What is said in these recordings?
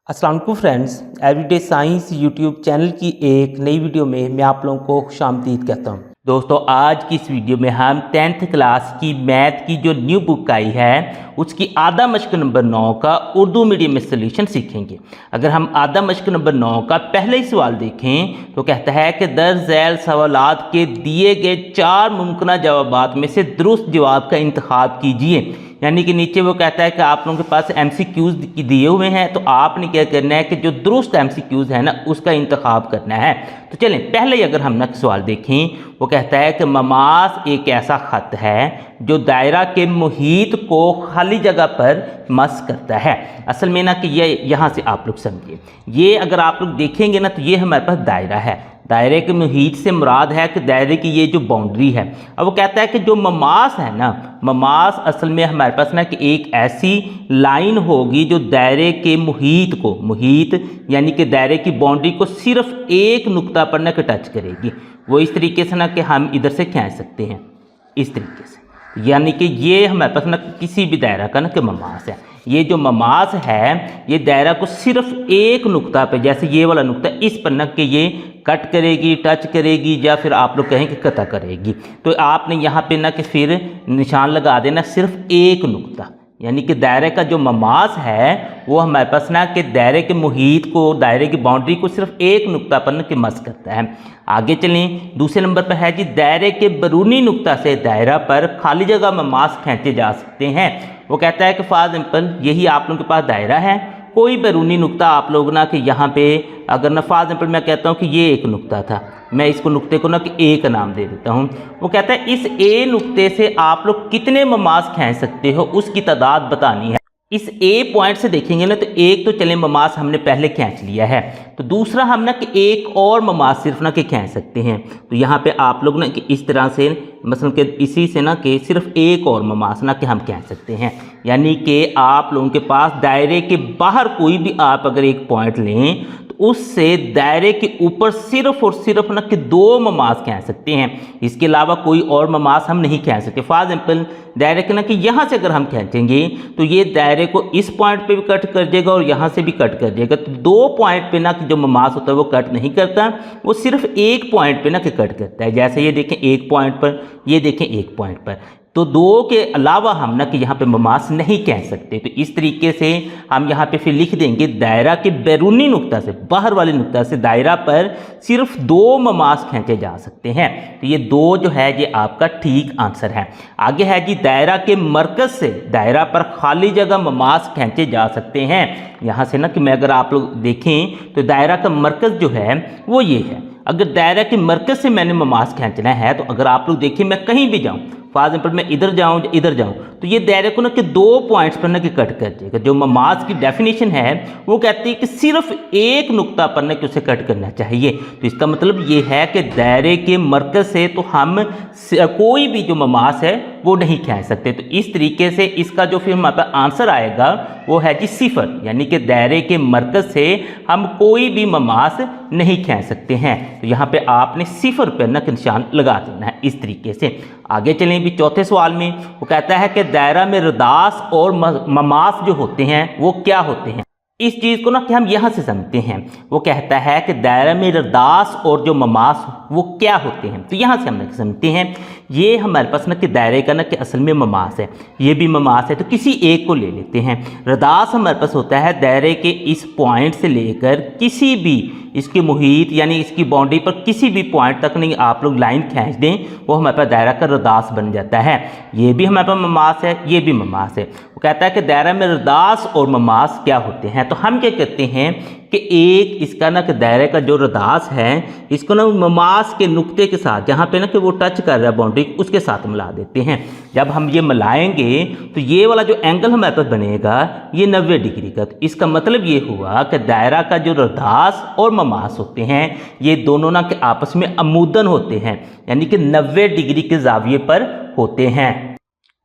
अस्सलाम वालेकुम friends, everyday science YouTube channel की एक नई वीडियो में मैं आप लोगों को खुशामदीद कहता हूं। दोस्तों, आज की इस वीडियो में हम 10th क्लास की मैथ की जो न्यू बुक आई है उसकी आधा मश्क नंबर 9 का उर्दू मीडियम में सोल्यूशन सीखेंगे। अगर हम आधा मश्क नंबर 9 का पहले ही सवाल देखें तो कहता है कि दर्ज झैल सवालात के दिए गए 4 मुमकिन जवाबात में से दुरुस्त जवाब का इंतखाब कीजिए। यानी कि नीचे वो कहता है कि आप लोगों के पास MCQs दिए हुए हैं, तो आपने क्या करना है कि जो दुरुस्त MCQs है ना उसका इंतखाब करना है। तो चलें, पहले ही अगर हम ना सवाल देखें, वो कहता है कि ममास एक ऐसा ख़त है जो दायरा के मुहीत को खाली जगह पर मस करता है। असल में ना कि ये यहाँ से आप लोग समझिए, ये अगर आप लोग देखेंगे ना तो ये हमारे पास दायरा है। दायरे के मुहीत से मुराद है कि दायरे की ये जो बाउंड्री है। अब वो कहता है कि जो ममास है ना, ममास असल में हमारे पास ना कि एक ऐसी लाइन होगी जो दायरे के मुहीत को, मुहीत यानी कि दायरे की बाउंड्री को सिर्फ एक नुक्ता पर ना कि टच करेगी। वो इस तरीके से ना कि हम इधर से खींच सकते हैं, इस तरीके से। यानी कि ये हमारे पास ना किसी भी दायरा का ना कि ममास है। ये जो ममास है ये दायरा को सिर्फ एक नुक्ता पे, जैसे ये वाला नुक्ता, इस पर ना कि ये कट करेगी, टच करेगी, या फिर आप लोग कहें कि कता करेगी। तो आपने यहाँ पे ना कि फिर निशान लगा देना सिर्फ एक नुक्ता। यानी कि दायरे का जो ममास है वो हमारे पास ना कि दायरे के मुहीत को, दायरे की बाउंड्री को सिर्फ एक नुक्ता पर ना कि मस करता है। आगे चलें, दूसरे नंबर पर है जी, दायरे के बैरूनी नुक्ता से दायरा पर खाली जगह ममास खींचे जा सकते हैं। वो कहता है कि फॉर एग्जाम्पल यही आप लोगों के पास दायरा है, कोई बैरूनी नुक्ता आप लोग ना कि यहाँ पे अगर ना फॉर एग्जाम्पल मैं कहता हूँ कि ये एक नुक्ता था, मैं इसको नुक्ते को ना कि ए का नाम दे देता हूँ। वो कहता है इस ए नुक्ते से आप लोग कितने ममास खींच सकते हो उसकी तादाद बतानी है। इस ए पॉइंट से देखेंगे ना तो एक तो चले ममास हमने पहले खींच लिया है, तो दूसरा हम ना कि एक और ममास सिर्फ ना कि खींच सकते हैं। तो यहाँ पे आप लोग ना कि इस तरह से मतलब कि इसी से ना कि सिर्फ एक और ममास ना कि हम खींच सकते हैं। यानी कि आप लोगों के पास दायरे के बाहर कोई भी आप अगर एक पॉइंट लें तो उससे दायरे के ऊपर सिर्फ और सिर्फ ना कि 2 ममास खींच सकते हैं। इसके अलावा कोई और ममास हम नहीं खींच सकते। फॉर एग्जाम्पल दायरे के ना कि यहाँ से अगर हम खींचेंगे तो ये दायरे को इस पॉइंट पे भी कट कर देगा और यहाँ से भी कट कर देगा। तो 2 पॉइंट पे ना कि जो ममास होता है वो कट नहीं करता, वो सिर्फ एक पॉइंट पे ना कि कट करता है। जैसे ये देखें एक पॉइंट पर, ये देखें एक पॉइंट पर, तो 2 के अलावा हम ना कि यहाँ पे ममास नहीं कह सकते। तो इस तरीके से हम यहाँ पे फिर लिख देंगे दायरा के बैरूनी नुक्ता से, बाहर वाले नुक्ता से दायरा पर सिर्फ 2 ममास खींचे जा सकते हैं। तो ये 2 जो है ये आपका ठीक आंसर है। आगे है जी, दायरा के मरकज से दायरा पर खाली जगह ममास खींचे जा सकते हैं। यहाँ से ना कि मैं अगर आप लोग देखें तो दायरा का मरकज जो है वो ये है। अगर दायरा के मरकज से मैंने ममास खींचना है तो अगर आप लोग देखिए मैं कहीं भी जाऊँ, फॉर एग्जाम्पल मैं इधर जाऊँ इधर जाऊँ, तो ये दायरे को ना कि 2 पॉइंट्स पर ना कि कट कर देगा। जो ममास की डेफिनेशन है वो कहती है कि सिर्फ एक नुक्ता पर ना कि उसे कट करना चाहिए। तो इसका मतलब ये है कि दायरे के मरकज से तो हम कोई भी जो ममास है वो नहीं खींच सकते। तो इस तरीके से इसका जो फिर हमारा आंसर आएगा वो है जी 0। यानी कि दायरे के मरकज से हम कोई भी ममास नहीं खींच सकते हैं। तो यहाँ पे आपने 0 पर ना निशान लगा देना है इस तरीके से। आगे चलें भी चौथे सवाल में, वो कहता है कि दायरा में रदास और ममास जो होते हैं वो क्या होते हैं। इस चीज़ को ना कि हम यहाँ से समझते हैं। वो कहता है कि दायरा में रदास और जो ममास वो क्या होते हैं। तो यहाँ से हम समझते हैं, ये हमारे पास ना कि दायरे का ना कि असल में ममास है, ये भी ममास है, तो किसी एक को ले लेते हैं। रदास हमारे पास होता है दायरे के इस पॉइंट से लेकर किसी भी इसके मुहीत यानी इसकी बाउंड्री पर किसी भी पॉइंट तक नहीं आप लोग लाइन खींच दें, वो हमारे पास दायरा का रदास बन जाता है। ये भी हमारे पास ममास है, ये भी ममास है। वो कहता है कि दायरा में रदास और ममास क्या होते हैं। तो हम क्या करते हैं कि एक इसका ना कि दायरे का जो रदास है इसको ना ममास के नुक्ते के साथ, जहाँ पे ना कि वो टच कर रहा है बाउंड्री, उसके साथ मिला देते हैं। जब हम ये मिलाएंगे तो ये वाला जो एंगल हमारे पास बनेगा ये 90 डिग्री का। तो इसका मतलब ये हुआ कि दायरा का जो रदास और ममास होते हैं ये दोनों ना कि आपस में अमूदन होते हैं, यानी कि 90 डिग्री के जाविये पर होते हैं।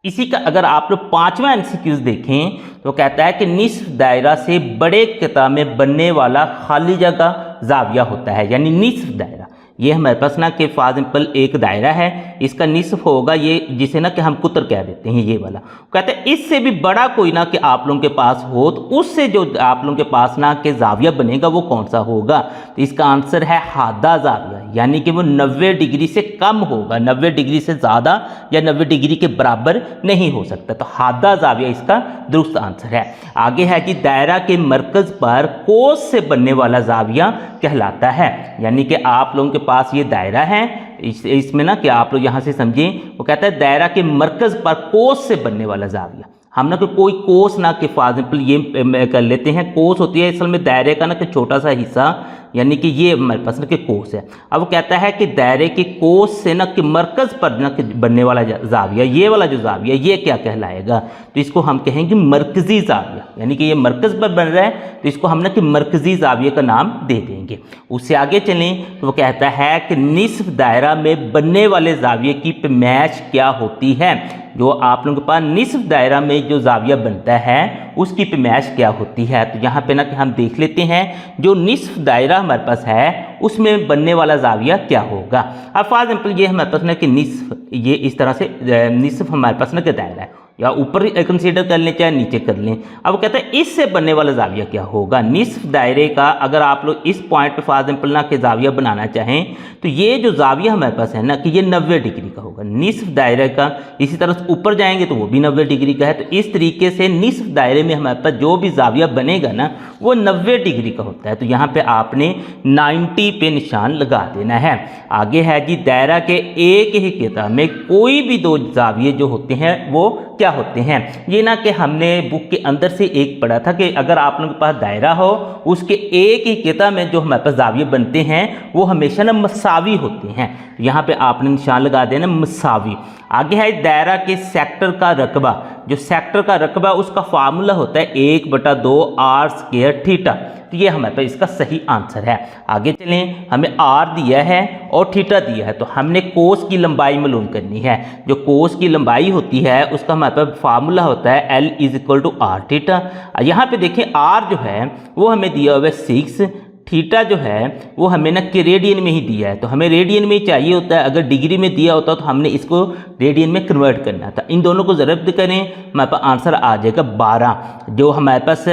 इसी का अगर आप लोग 5वां MCQ देखें तो कहता है कि निस्फ दायरा से बड़े किताब में बनने वाला खाली जगह जाविया होता है। यानी निस्फ दायरा, ये हमारे पास ना कि फॉर एग्जाम्पल एक दायरा है, इसका निस्फ होगा ये, जिसे ना कि हम कुतर कह देते हैं, ये वाला। कहते हैं इससे भी बड़ा कोई ना कि आप लोगों के पास हो तो उससे जो आप लोगों के पास ना कि जाविया बनेगा वो कौन सा होगा। तो इसका आंसर है हादा जाविया, यानी कि वो 90 डिग्री से कम होगा, 90 डिग्री से ज़्यादा या 90 डिग्री के बराबर नहीं हो सकता। तो हादा जाविया इसका दुरुस्त आंसर है। आगे है कि दायरा के मरकज़ पर कोस से बनने वाला जाविया कहलाता है, यानी कि आप लोगों के पास ये दायरा है, इसमें ना कि आप लोग यहाँ से समझें, वो कहता है दायरा के मरकज़ पर कोस से बनने वाला जाविया। हम ना कोई कोस ना कि फॉर एग्जाम्पल ये कर लेते हैं, कोस होती है असल में दायरे का ना कि छोटा सा हिस्सा, यानी कि ये हमारे पास ना कि कोस है। अब वो कहता है कि दायरे के कोस से ना कि मरकज़ पर ना कि बनने वाला जाविया, ये वाला जो जाविया ये क्या कहलाएगा, तो इसको हम कहेंगे मरकज़ी जाविया, यानी कि ये मरकज़ पर बन रहा है तो इसको हम ना कि मरकज़ी जाविया का नाम दे देंगे। उससे आगे चलें तो वो कहता है कि निस्फ दायरा में बनने वाले जाविये की पैमाइश क्या होती है। जो आप लोगों के पास निस्फ दायरा में जो जाविया बनता है उसकी पैमाइश क्या होती है। तो यहाँ पे ना कि हम देख लेते हैं जो निस्फ दायरा हमारे पास है उसमें बनने वाला जाविया क्या होगा। अब फॉर एग्जाम्पल ये हमारे पास ना कि निस्फ, ये इस तरह से निस्फ हमारे पास ना कि दायरा है, या ऊपर कंसीडर कर लें चाहे नीचे कर लें। अब कहते हैं इससे बनने वाला जाविया क्या होगा। निस्फ दायरे का अगर आप लोग इस पॉइंट पे फॉर एग्जाम्पल ना कि जाविया बनाना चाहें तो ये जो जाविया हमारे पास है ना कि ये 90 डिग्री का होगा निस्फ दायरे का। इसी तरह से ऊपर जाएंगे तो वो भी 90 डिग्री का है। तो इस तरीके से निस्फ दायरे में हमारे पास जो भी जाविया बनेगा ना वो 90 डिग्री का होता है। तो यहाँ पे आपने 90 पे निशान लगा देना है। आगे है जी दायरा के एक ही किता में कोई भी दो जाविये जो होते हैं वो क्या होते हैं। ये ना कि हमने बुक के अंदर से एक पढ़ा था कि अगर आप लोगों के पास दायरा हो उसके एक ही किता में जो हमारे पास जाविये बनते हैं वो हमेशा ना मसावी होते हैं। यहाँ पे आपने निशान लगा देना मसावी। आगे है दायरा के सेक्टर का रकबा। जो सेक्टर का रकबा उसका फार्मूला होता है 1/2 r स्क्वायर थीटा। तो ये हमारे पास इसका सही आंसर है। आगे चलें, हमें r दिया है और थीटा दिया है तो हमने कोस की लंबाई मालूम करनी है। जो कोस की लंबाई होती है उसका हमारे पास फार्मूला होता है L = r थीटा। यहाँ पे देखें r जो है वो हमें दिया हुआ है 6, थीटा जो है वो हमें ना कि रेडियन में ही दिया है तो हमें रेडियन में ही चाहिए होता है। अगर डिग्री में दिया होता तो हमने इसको रेडियन में कन्वर्ट करना था। इन दोनों को ज़रब करें हमारे पास आंसर आ जाएगा 12। जो हमारे पास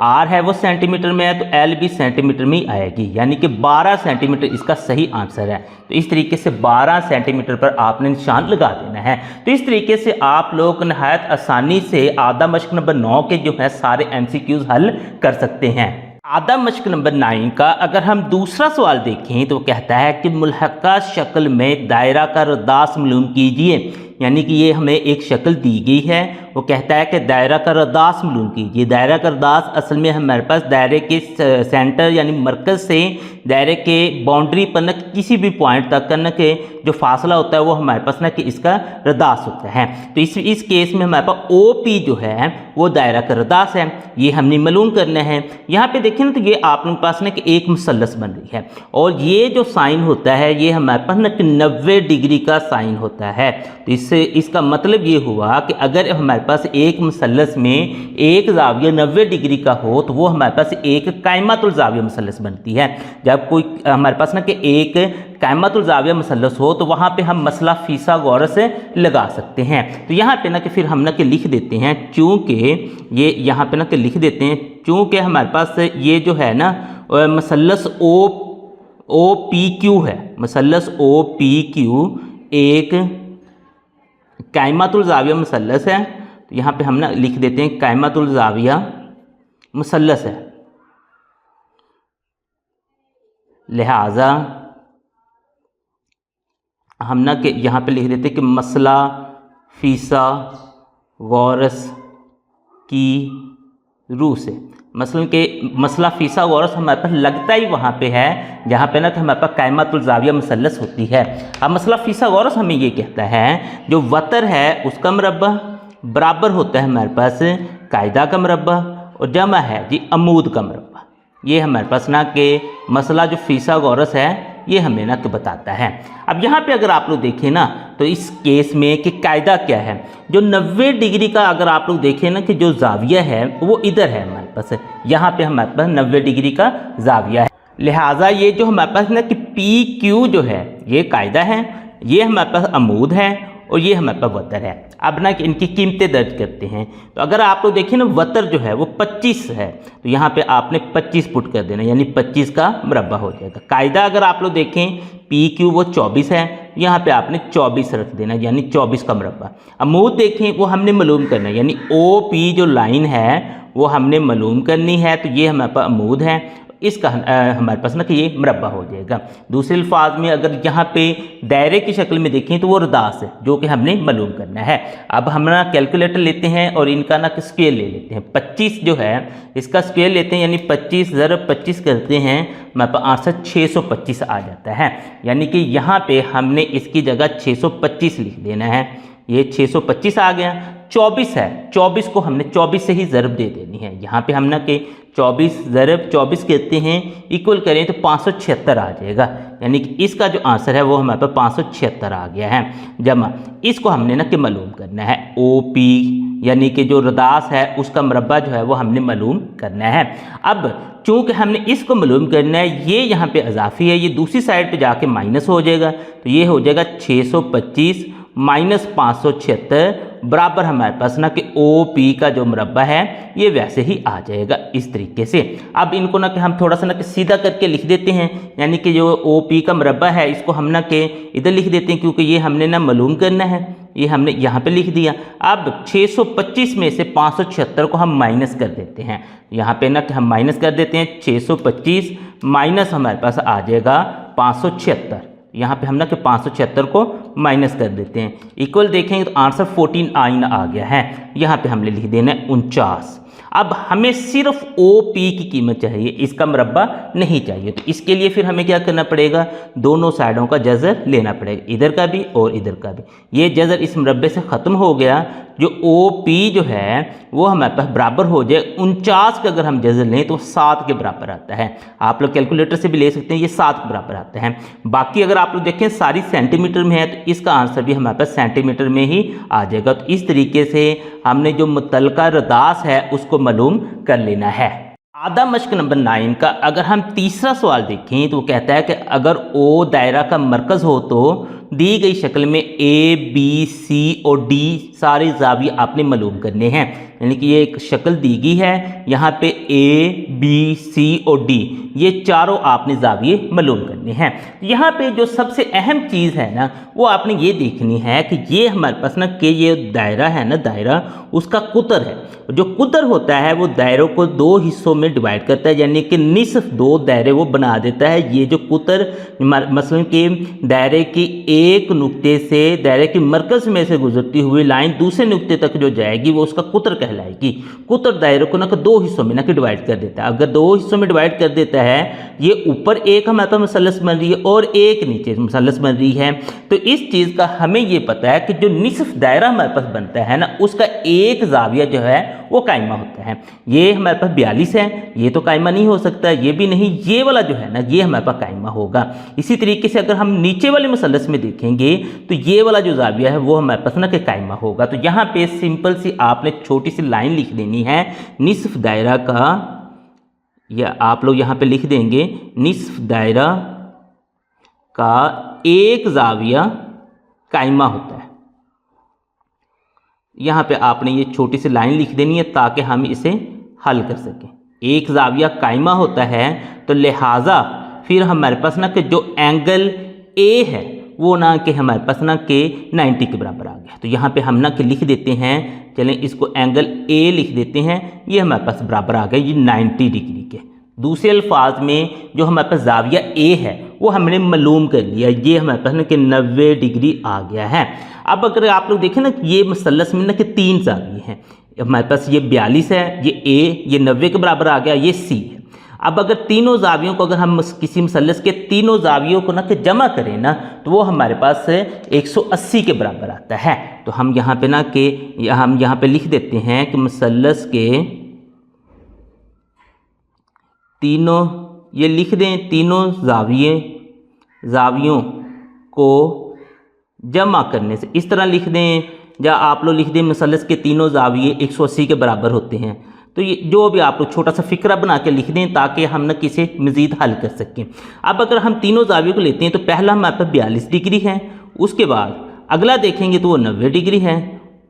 आर है वो सेंटीमीटर में है तो एल भी सेंटीमीटर में ही आएगी, यानी कि 12 सेंटीमीटर इसका सही आंसर है। तो इस तरीके से 12 सेंटीमीटर पर आपने निशान लगा देना है। तो इस तरीके से आप लोग नहायत आसानी से आधा मश्क नंबर 9 के जो है सारे MCQs हल कर सकते हैं। आधा मश्क नंबर 9 का अगर हम दूसरा सवाल देखें तो कहता है कि मुल्हका शक्ल में दायरा का रदास मालूम कीजिए। यानी कि ये हमें एक शक्ल दी गई है, वो कहता है कि दायरा का रदास मालूम कीजिए। दायरा का रदास असल में हमारे पास दायरे के सेंटर यानी मरकज़ से दायरे के बाउंड्री पर न किसी भी पॉइंट तक न के जो फासला होता है वो हमारे पास ना कि इसका रदास होता है। तो इस केस में हमारे पास OP जो है वो दायरा का रदास है, ये हमने मालूम करना है। यहाँ पे देखें ना तो ये आप लोगों के पास ना कि एक मुसल्लस बन रही है और ये जो साइन होता है ये हमारे पास ना कि 90 डिग्री का साइन होता है। तो इससे इसका मतलब ये हुआ कि अगर हमारे पास एक मुसल्लस में एक जाविया 90 डिग्री का हो तो वो हमारे पास एक कायमतुल जाविया मुसल्लस बनती है। जब कोई हमारे पास ना कि एक कायमतुल जाविया मुसल्लस हो तो वहाँ पे हम मसला फिसागोरस लगा सकते हैं। तो यहाँ पे ना कि फिर हम ना कि लिख देते हैं, चूँकि ये यहाँ पे ना कि लिख देते हैं चूँकि हमारे पास ये जो है ना मुसल्लस OPQ है, मुसल्लस OPQ एक कायमतुल जाविया मुसल्लस है। तो यहाँ पे हम ना लिख देते हैं कायमतुल जाविया मुसल्लस है, लिहाजा हम ना कि यहाँ पे लिख देते हैं कि मसला फिसागोरस की रूह से। मसलन के मसला फिसागोरस हमारे पास लगता ही वहाँ पे है जहाँ पे ना कि हमारे पास कायमतुल जाविया मुसल्लस होती है। अब मसला फिसागोरस हमें ये कहता है जो वतर है उसका मरबा बराबर होता है हमारे पास कायदा का मरबा और जमा है जी अमूद का मरबा। ये हमारे पास ना कि मसला जो फिसागोरस है ये हमें ना कि बताता है। अब यहाँ पे अगर आप लोग देखें ना तो इस केस में कि कायदा क्या है, जो 90 डिग्री का अगर आप लोग देखें ना कि जो जाविया है वो इधर है हमारे पास, यहाँ पे हमारे पास 90 डिग्री का जाविया है। लिहाजा ये जो हमारे पास ना कि पी क्यू जो है ये कायदा है, ये हमारे पास अमूद है और ये हमारे पास वतर है। अब ना कि इनकी कीमतें दर्ज करते हैं। तो अगर आप लोग देखिए ना वतर जो है वो 25 है, तो यहाँ पे आपने 25 पुट कर देना, यानी 25 का मुरब्बा हो जाएगा। कायदा अगर आप लोग देखें पी क्यू वो 24 है, यहाँ पे आपने 24 रख देना, यानी 24 का मुरब्बा। अमूद देखें वो हमने मालूम करना है, यानी ओ पी जो लाइन है वो हमने मालूम करनी है। तो ये हमारे पास अमूद है, इसका हमारे पास ना कि ये मुरब्बा हो जाएगा। दूसरे अल्फाज में अगर यहाँ पे दायरे की शक्ल में देखें तो वो रदास है जो कि हमने मालूम करना है। अब हम ना कैलकुलेटर लेते हैं और इनका ना स्केल ले लेते हैं। 25 जो है इसका स्केल लेते हैं, यानी 25 ज़रब 25 करते हैं, हमारे पास आंसर 625 आ जाता है। यानी कि यहाँ पे हमने इसकी जगह 625 लिख देना है। ये 625 आ गया। 24 है, 24 को हमने 24 से ही ज़रब दे देनी है। यहाँ पे हम ना कि 24 ज़रब 24 कहते हैं, इक्वल करें तो 576 आ जाएगा। यानी कि इसका जो आंसर है वो हमारे पास 576 आ गया है। जमा इसको हमने ना कि मालूम करना है। ओ पी यानी कि जो रदास है उसका मुरब्बा जो है वो हमने मालूम करना है। अब चूँकि हमने इसको मालूम करना है, ये यहाँ पे इजाफी है, ये दूसरी साइड पे जाके माइनस हो जाएगा। तो ये हो जाएगा 625 माइनस 576 बराबर हमारे पास ना कि ओ पी का जो मुरब्बा है ये वैसे ही आ जाएगा इस तरीके से। अब इनको ना कि हम थोड़ा सा ना कि सीधा करके लिख देते हैं, यानी कि जो ओ पी का मुरब्बा है इसको हम ना कि इधर लिख देते हैं, क्योंकि ये हमने ना मालूम करना है। ये हमने यहाँ पे लिख दिया। अब 625 में से 576 को हम माइनस कर देते हैं। यहाँ पे ना कि हम माइनस कर देते हैं 625 माइनस हमारे पास आ जाएगा 576। यहाँ पे हम ना कि 576 को माइनस कर देते हैं। इक्वल देखेंगे तो आंसर 14 आ गया है। यहाँ पे हमने लिख देना है 49। अब हमें सिर्फ ओ पी की कीमत चाहिए, इसका मुरब्बा नहीं चाहिए। तो इसके लिए फिर हमें क्या करना पड़ेगा, दोनों साइडों का जज़र लेना पड़ेगा, इधर का भी और इधर का भी। ये जज़र इस मुरब्बे से ख़त्म हो गया। जो ओ पी जो है वो हमारे पास बराबर हो जाए 49 का अगर हम जज़र लें तो 7 के बराबर आता है। आप लोग कैलकुलेटर से भी ले सकते हैं, ये 7 के बराबर आता है। बाकी अगर आप लोग देखें सारी सेंटीमीटर में है तो इसका आंसर भी हमारे पास सेंटीमीटर में ही आ जाएगा। तो इस तरीके से हमने जो मुतल्लका रदास है उसको मालूम कर लेना है। आधा मश्क नंबर 9 का अगर हम तीसरा सवाल देखें तो वो कहता है कि अगर ओ दायरा का मरकज़ हो तो दी गई शक्ल में ए बी सी और डी सारे ज़ाविये आपने मालूम करने हैं। यानी कि ये एक शक्ल दी गई है, यहाँ पे ए बी सी और डी ये चारों आपने ज़ाविये मालूम करने हैं। यहाँ पे जो सबसे अहम चीज़ है ना वो आपने ये देखनी है कि ये हमारे पास ना कि ये दायरा है ना, दायरा उसका कुतर है। जो कुतर होता है वो दायरों को 2 हिस्सों में डिवाइड करता है, यानी कि निस्फ 2 दायरे वो बना देता है। ये जो कुतर मसलन कि दायरे की एक नुक्ते से दायरे के मरकज़ में से गुजरती हुई लाइन दूसरे नुक्ते तक जो जाएगी वो उसका कुतर कहलाएगी। कुतर दायरे को ना 2 हिस्सों में ना कि डिवाइड कर देता है। अगर 2 हिस्सों में डिवाइड कर देता है, ये ऊपर एक हमारे पास मसलस बन रही है और एक नीचे मसलस बन रही है, तो इस चीज़ का हमें ये पता है कि जो निस्फ दायरा हमारे पास बनता है ना उसका एक ज़ाविया जो है वो कायमा होता है। ये हमारे पास 42 है, ये तो कायमा नहीं हो सकता, ये भी नहीं, ये वाला जो है ना ये हमारे पास कायमा होगा। इसी तरीके से अगर हम नीचे वाले मसलस में देखेंगे तो ये वाला जो ज़ाविया है वो हमारे पास ना कि कायमा होगा। तो यहाँ पे सिंपल सी आपने छोटी सी लाइन लिख देनी है, निस्फ दायरा का, या आप लोग यहाँ पे लिख देंगे निस्फ दायरा का एक ज़ाविया कायमा होता है। यहाँ पे आपने ये छोटी सी लाइन लिख देनी है ताकि हम इसे हल कर सकें। एक ज़ाविया कायमा होता है तो लिहाजा फिर हमारे पास ना कि जो एंगल ए है वो ना कि हमारे पास ना कि 90 के बराबर आ गया। तो यहाँ पे हम ना कि लिख देते हैं, चलें इसको एंगल ए लिख देते हैं, ये हमारे पास बराबर आ गया ये 90 डिग्री के। दूसरे अल्फाज में जो हमारे पास ज़ाविया ए है वो हमने मालूम कर लिया, ये हमारे पास ना कि 90 डिग्री आ गया है। अब अगर आप लोग देखें ना ये मसलस में ना कि 3 ज़ाविये हैं, हमारे पास ये 42 है, ये ए, ये 90 के बराबर आ गया, ये सी है। अब अगर तीनों ज़ावियों को अगर हम किसी मसलस के तीनों ज़ावियों को ना कि जमा करें ना तो वो हमारे पास 180 के बराबर आता है। तो हम यहाँ पे ना कि हम यहाँ पे लिख देते हैं कि मसलस के तीनों, ये लिख दें तीनों ज़ावियों को जमा करने से, इस तरह लिख दें, या आप लोग लिख दें मसलस के तीनों ज़ाविये 180 के बराबर होते हैं। तो ये जो भी आप लोग छोटा सा फिक्रा बना के लिख दें ताकि हम ना किसे मज़ीद हल कर सकें। अब अगर हम तीनों ज़ावियों को लेते हैं तो पहला हमारे पास 42 डिग्री है, उसके बाद अगला देखेंगे तो वो 90 डिग्री है,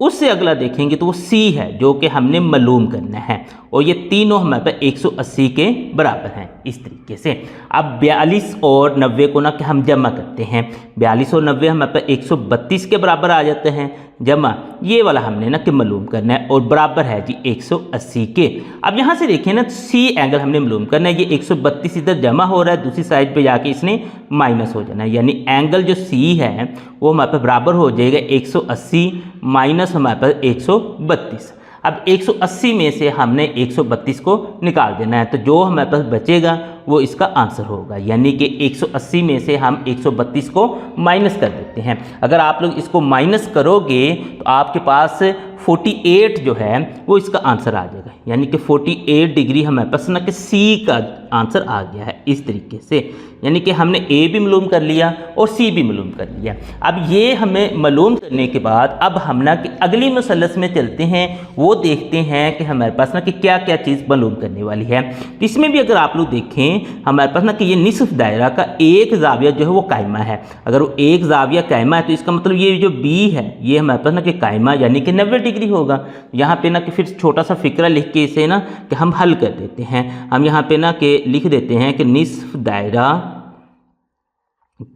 उससे अगला देखेंगे तो वो सी है जो कि हमने मालूम करना है, और ये तीनों हमारे पास 180 के बराबर हैं। इस तरीके से अब 42 और 90 को ना कि हम जमा करते हैं, 42 और 90 हमारे पास 132 के बराबर आ जाते हैं, जमा ये वाला हमने ना कि मालूम करना है और बराबर है जी 180 के। अब यहाँ से देखिए ना सी एंगल हमने मालूम करना है, ये 132 इधर जमा हो रहा है, दूसरी साइड पे जाके इसने माइनस हो जाना है, यानी एंगल जो सी है वो हमारे पास बराबर हो जाएगा 180 माइनस हमारे पास 132। अब 180 में से हमने 132 को निकाल देना है, तो जो हमारे पास बचेगा वो इसका आंसर होगा, यानी कि 180 में से हम 132 को माइनस कर देते हैं। अगर आप लोग इसको माइनस करोगे तो आपके पास 48 जो है वो इसका आंसर आ जाएगा, यानी कि 48 डिग्री हमारे पास ना कि सी का आंसर आ गया है। इस तरीके से यानी कि हमने ए भी मालूम कर लिया और सी भी मालूम कर लिया। अब ये हमें मालूम करने के बाद अब हम ना कि अगली मसलस में चलते हैं, वो देखते हैं कि हमारे पास ना कि क्या क्या चीज़ मालूम करने वाली है। इसमें भी अगर आप लोग देखें हमारे पास ना कि ये निसफ दायरा का एक जाविया जो है वो कायमा है। अगर वो एक जाविया कायमा है तो इसका मतलब ये जो बी है ये हमारे पास ना कि कायमा यानी कि 90 डिग्री होगा। यहाँ पे ना कि फिर छोटा सा फिक्रा लिख के इसे ना कि हम हल कर देते हैं। हम यहाँ पे ना कि लिख देते हैं कि निसफ दायरा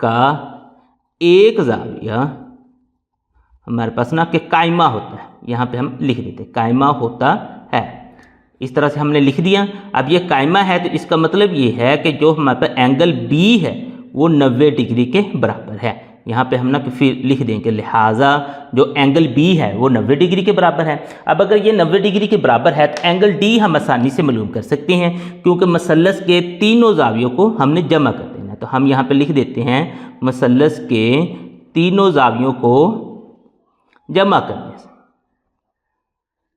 का एक जाविया हमारे पास ना कि कायमा होता है, यहाँ पे हम लिख देते हैं कायमा होता है। इस तरह से हमने लिख दिया। अब ये कायमा है तो इसका मतलब ये है कि जो हमारे पास एंगल बी है वो 90 डिग्री के बराबर है। यहाँ पे हम ना फिर लिख देंगे लिहाजा जो एंगल बी है वो 90 डिग्री के बराबर है। अब अगर ये 90 डिग्री के बराबर है तो एंगल डी हम आसानी से मालूम कर सकते हैं, क्योंकि मसलस के तीनों जावियों को हमने जमा कर देना है। तो हम यहाँ पे लिख देते हैं मसलस के तीनों जावियों को जमा करने से,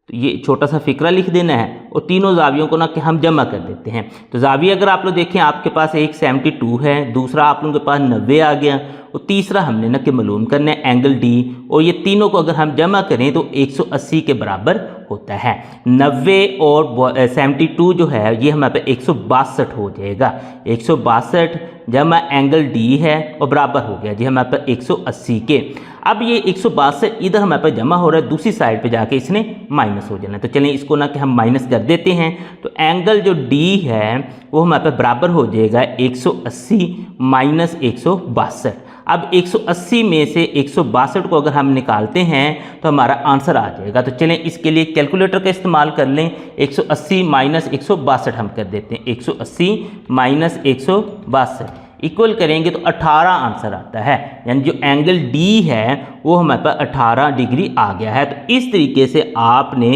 तो ये छोटा सा फिक्रा लिख देना है और तीनों जावियों को ना कि हम जमा कर देते हैं। तो जाविया अगर आप लोग देखें आपके पास एक 72 है, दूसरा आप लोगों के पास 90 आ गया और तीसरा हमने ना कि मालूम करना है एंगल डी, और ये तीनों को अगर हम जमा करें तो 180 के बराबर होता है। 90 और 72 जो है ये हमारे पे 162 हो जाएगा। 162 जमा एंगल डी है और बराबर हो गया जी हमारे पास 180 के। अब ये 162 इधर हमारे पास जमा हो रहा है, दूसरी साइड पे जाके इसने माइनस हो जाना है। तो चलिए इसको ना कि हम माइनस कर देते हैं, तो एंगल जो डी है वो हमारे पास बराबर हो जाएगा 180 माइनस 162। अब 180 में से 162 को अगर हम निकालते हैं तो हमारा आंसर आ जाएगा। तो चलें इसके लिए कैलकुलेटर का इस्तेमाल कर लें। 180 माइनस 162 हम कर देते हैं। 180 माइनस 162 इक्वल करेंगे तो 18 आंसर आता है, यानी जो एंगल डी है वो हमारे पास 18 डिग्री आ गया है। तो इस तरीके से आपने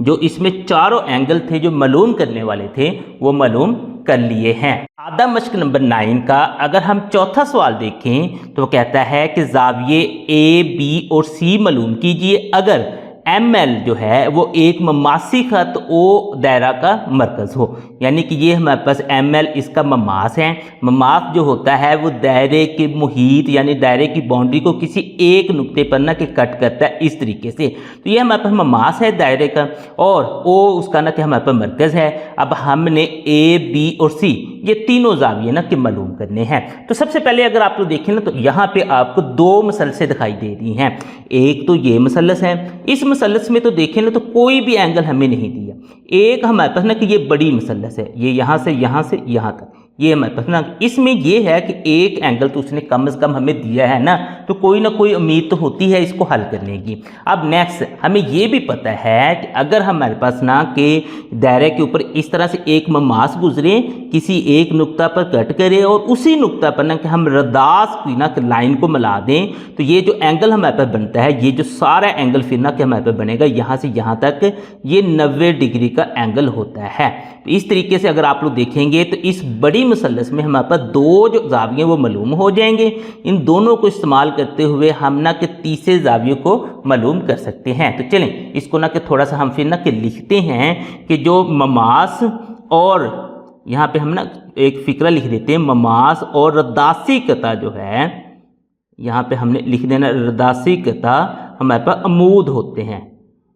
जो इसमें चारों एंगल थे जो मालूम करने वाले थे वो मालूम कर लिए हैं। आधा मश्क नंबर 9 का अगर हम चौथा सवाल देखें तो वो कहता है कि जाविये ए बी और सी मालूम कीजिए अगर ML जो है वो एक ममासी खत ओ दायरा का मरकज़ हो, यानी कि ये हमारे पास ML इसका ममास है। ममास जो होता है वो दायरे के मुहीत यानी दायरे की बाउंड्री को किसी एक नुक्ते पर ना कि कट करता है इस तरीके से। तो ये हमारे पास ममास है दायरे का और ओ उसका ना कि हमारे पास मरकज़ है। अब हमने ए बी और सी ये तीनों जाविये ना कि मालूम करने हैं। तो सबसे पहले अगर आप लोग देखें ना तो यहाँ पे आपको दो मसलसें दिखाई दे रही हैं। एक तो ये मसलस है, इस मसलस में तो देखें ना तो कोई भी एंगल हमें नहीं दिया। एक हमारे पास ना कि ये बड़ी मसलस है, ये यहाँ से यहाँ तक ये हमारे पास ना, इसमें ये है कि एक एंगल तो उसने कम से कम हमें दिया है ना, तो कोई ना कोई उम्मीद तो होती है इसको हल करने की। अब नेक्स्ट हमें ये भी पता है कि अगर हमारे पास ना कि दायरे के ऊपर इस तरह से एक ममास गुजरे, किसी एक नुक्ता पर कट करे और उसी नुक्ता पर ना कि हम रदास की ना लाइन को मिला दें, तो ये जो एंगल हमारे पास बनता है ये जो सारा एंगल फिर ना कि हमारे पास बनेगा यहाँ से यहाँ तक ये 90 डिग्री का एंगल होता है। तो इस तरीके से अगर आप लोग देखेंगे तो इस बड़ी मसलस में हमारे पास दो जो जाविये वो मालूम हो जाएंगे। इन दोनों को इस्तेमाल करते हुए हम ना कि तीसरे जाविये को मालूम कर सकते हैं। तो चलें इसको ना कि थोड़ा सा हम फिर ना कि लिखते हैं कि जो ममास और यहाँ पे हम ना एक फिक्रा लिख देते हैं, ममास और रदासी कता जो है यहाँ पे हमने लिख देना, रदासी कता हमारे पास अमूद होते हैं।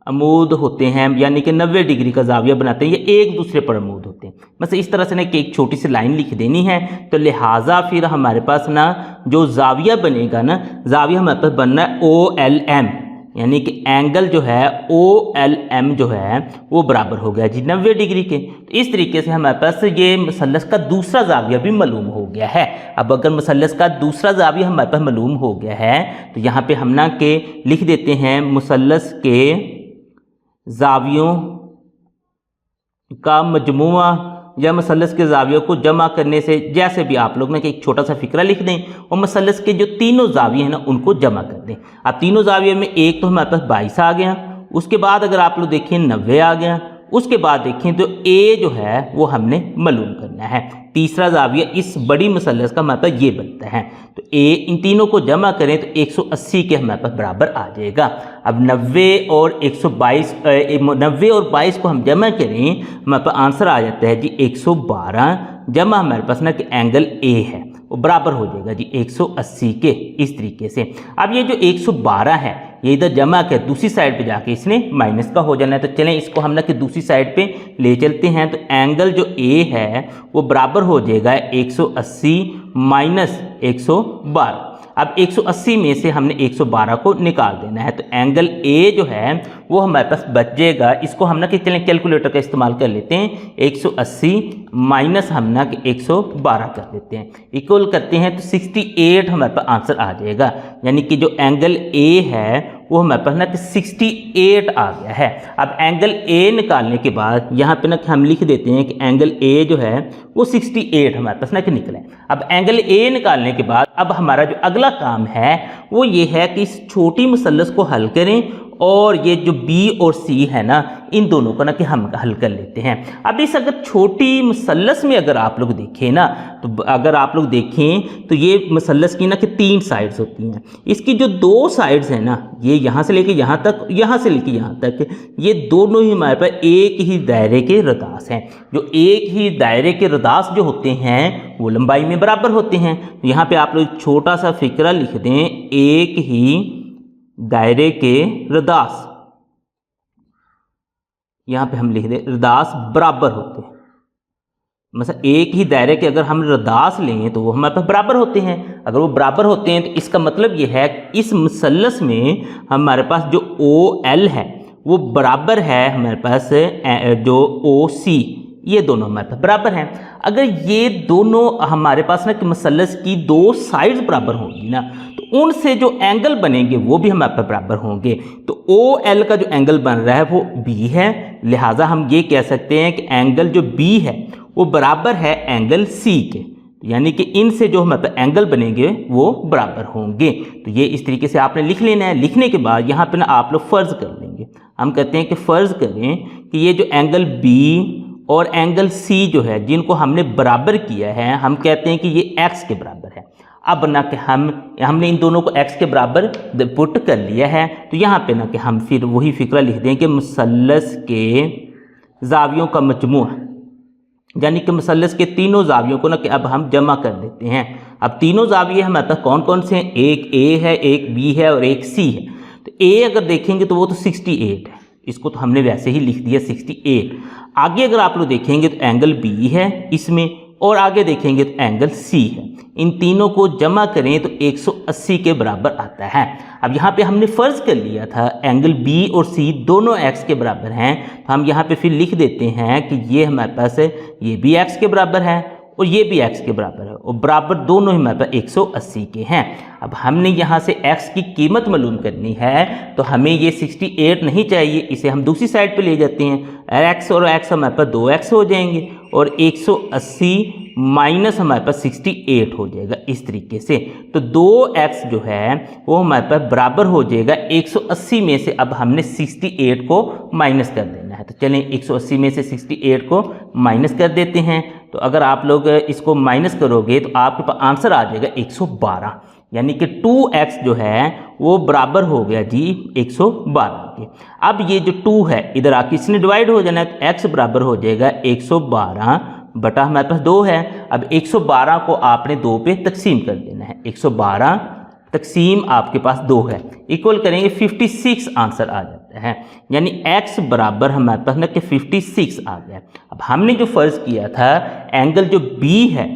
अमूद होते हैं, यानी कि 90 डिग्री का जाविया बनाते हैं, ये एक दूसरे पर अमूद होते हैं। बस इस तरह से ना कि एक छोटी सी लाइन लिख देनी है। तो लिहाजा फिर हमारे पास ना जो जाविया बनेगा ना, जाविया हमारे पास बनना है OLM, यानी कि एंगल जो है OLM जो है वो बराबर हो गया जी 90 डिग्री के। तो इस तरीके से हमारे पास ये मसलस का दूसरा जाविया भी मालूम हो गया है। अब अगर मसलस का दूसरा जाविया हमारे पास मालूम हो गया है तो यहाँ पे हम ना के लिख देते हैं मसलस के जावियों का मजमुआ या मसलस के जावियों को जमा करने से, जैसे भी आप लोग ना कि एक छोटा सा फिक्रा लिख दें और मसलस के जो तीनों जाविये हैं ना उनको जमा कर दें। अब तीनों जाविये में एक तो हमारे पास 22 आ गया, उसके बाद अगर आप लोग देखें 90 आ गया, उसके बाद देखें तो ए जो है वो हमने मालूम करना है। तीसरा जाविया इस बड़ी मसलस का हमारे पास ये बनता है। तो ए इन तीनों को जमा करें तो 180 के हमारे पास बराबर आ जाएगा। अब 90 और 22 को हम जमा करें, हमारे पास आंसर आ जाता है जी 112 जमा हमारे पास ना कि एंगल ए है वो बराबर हो जाएगा जी 180 के। इस तरीके से अब ये जो 112 है ये इधर जमा कर दूसरी साइड पे जाके इसने माइनस का हो जाना है। तो चलें इसको हम ना कि दूसरी साइड पे ले चलते हैं। तो एंगल जो ए है वो बराबर हो जाएगा 180 माइनस 112। अब 180 में से हमने 112 को निकाल देना है। तो एंगल ए जो है वो हमारे पास बच जाएगा। इसको हम ना कि चलें कैलकुलेटर का इस्तेमाल कर लेते हैं। 180 माइनस हम ना कि 112 कर देते हैं, इक्वल करते हैं तो 68 हमारे पास आंसर आ जाएगा। यानी कि जो एंगल ए है वो हमारे पास ना कि 68 आ गया है। अब एंगल ए निकालने के बाद यहाँ पे ना हम लिख देते हैं कि एंगल ए जो है वो 68 हमारे पास ना कि निकला है। अब एंगल ए निकालने के बाद अब हमारा जो अगला काम है वो ये है कि इस छोटी मुसल्लस को हल करें और ये जो बी और सी है ना इन दोनों को ना कि हम हल कर लेते हैं। अब इस अगर छोटी मुसल्लस में अगर आप लोग देखें ना, तो अगर आप लोग देखें तो ये मुसल्लस की ना कि 3 साइड्स होती हैं। इसकी जो 2 साइड्स हैं ना, ये यहाँ से लेके यहाँ तक, यहाँ से लेके यहाँ तक, ये दोनों ही हमारे पास एक ही दायरे के रदास हैं। जो एक ही दायरे के रदास जो होते हैं वो लंबाई में बराबर होते हैं। तो यहाँ पे आप लोग छोटा सा फिक्रा लिख दें, एक ही दायरे के रदास, यहां पे हम लिख दें रदास बराबर होते हैं। मतलब एक ही दायरे के अगर हम रदास लें तो वो हमारे पास बराबर होते हैं। अगर वो बराबर होते हैं तो इसका मतलब ये है कि इस मुसल्लस में हमारे पास जो OL है वो बराबर है हमारे पास जो OC, ये दोनों हमारे पास बराबर हैं। अगर ये दोनों हमारे पास ना कि मुसल्लस की 2 साइड्स बराबर होंगी ना तो उनसे जो एंगल बनेंगे वो भी हमारे पास बराबर होंगे। तो OL का जो एंगल बन रहा है वो B है, लिहाजा हम ये कह सकते हैं कि एंगल जो B है वो बराबर है एंगल C के। यानी कि इनसे जो हमारे पास एंगल बनेंगे वो बराबर होंगे। तो ये इस तरीके से आपने लिख लेना है। लिखने के बाद यहाँ पे ना आप लोग फ़र्ज़ कर लेंगे। हम कहते हैं कि फ़र्ज़ करें कि ये जो एंगल B और एंगल C जो है जिनको हमने बराबर किया है, हम कहते हैं कि ये x के बराबर है। अब ना कि हमने इन दोनों को x के बराबर पुट कर लिया है। तो यहाँ पे ना कि हम फिर वही फिक्रा लिख दें कि मुसल्लस के जावियों का मजमू, यानी कि मुसल्लस के तीनों जावियों को ना कि अब हम जमा कर देते हैं। अब तीनों जाविये हमारे पास कौन कौन से हैं, एक A है, एक B है और एक C है। तो A अगर देखेंगे तो वो तो 68 है, इसको तो हमने वैसे ही लिख दिया 68। आगे अगर आप लोग देखेंगे तो एंगल B है इसमें, और आगे देखेंगे तो एंगल C है। इन तीनों को जमा करें तो 180 के बराबर आता है। अब यहाँ पे हमने फ़र्ज़ कर लिया था एंगल B और C दोनों x के बराबर हैं, तो हम यहाँ पे फिर लिख देते हैं कि ये हमारे पास ये भी x के बराबर है और ये भी x के बराबर है और बराबर दोनों ही हमारे पास 180 के हैं। अब हमने यहाँ से x की कीमत मालूम करनी है तो हमें ये 68 नहीं चाहिए, इसे हम दूसरी साइड पे ले जाते हैं। x और x हमारे पास 2x हो जाएंगे और 180 माइनस हमारे पास 68 हो जाएगा इस तरीके से। तो 2x जो है वो हमारे पास बराबर हो जाएगा 180 में से अब हमने 68 को माइनस कर देना है। तो चलें 180 में से 68 को माइनस कर देते हैं। तो अगर आप लोग इसको माइनस करोगे तो आपके पास आंसर आ जाएगा 112, यानी कि 2x जो है वो बराबर हो गया जी 112 के। अब ये जो 2 है इधर आके इसने डिवाइड हो जाना है, तो x बराबर हो जाएगा 112 बटा हमारे पास 2 है। अब 112 को आपने 2 पे तकसीम कर देना है। 112 तकसीम आपके पास 2 है, इक्वल करेंगे 56 आंसर आ जाता है। जाता है, यानी x बराबर हमारे पास ना कि 56 आ गया। अब हमने जो फ़र्ज़ किया था एंगल जो b है,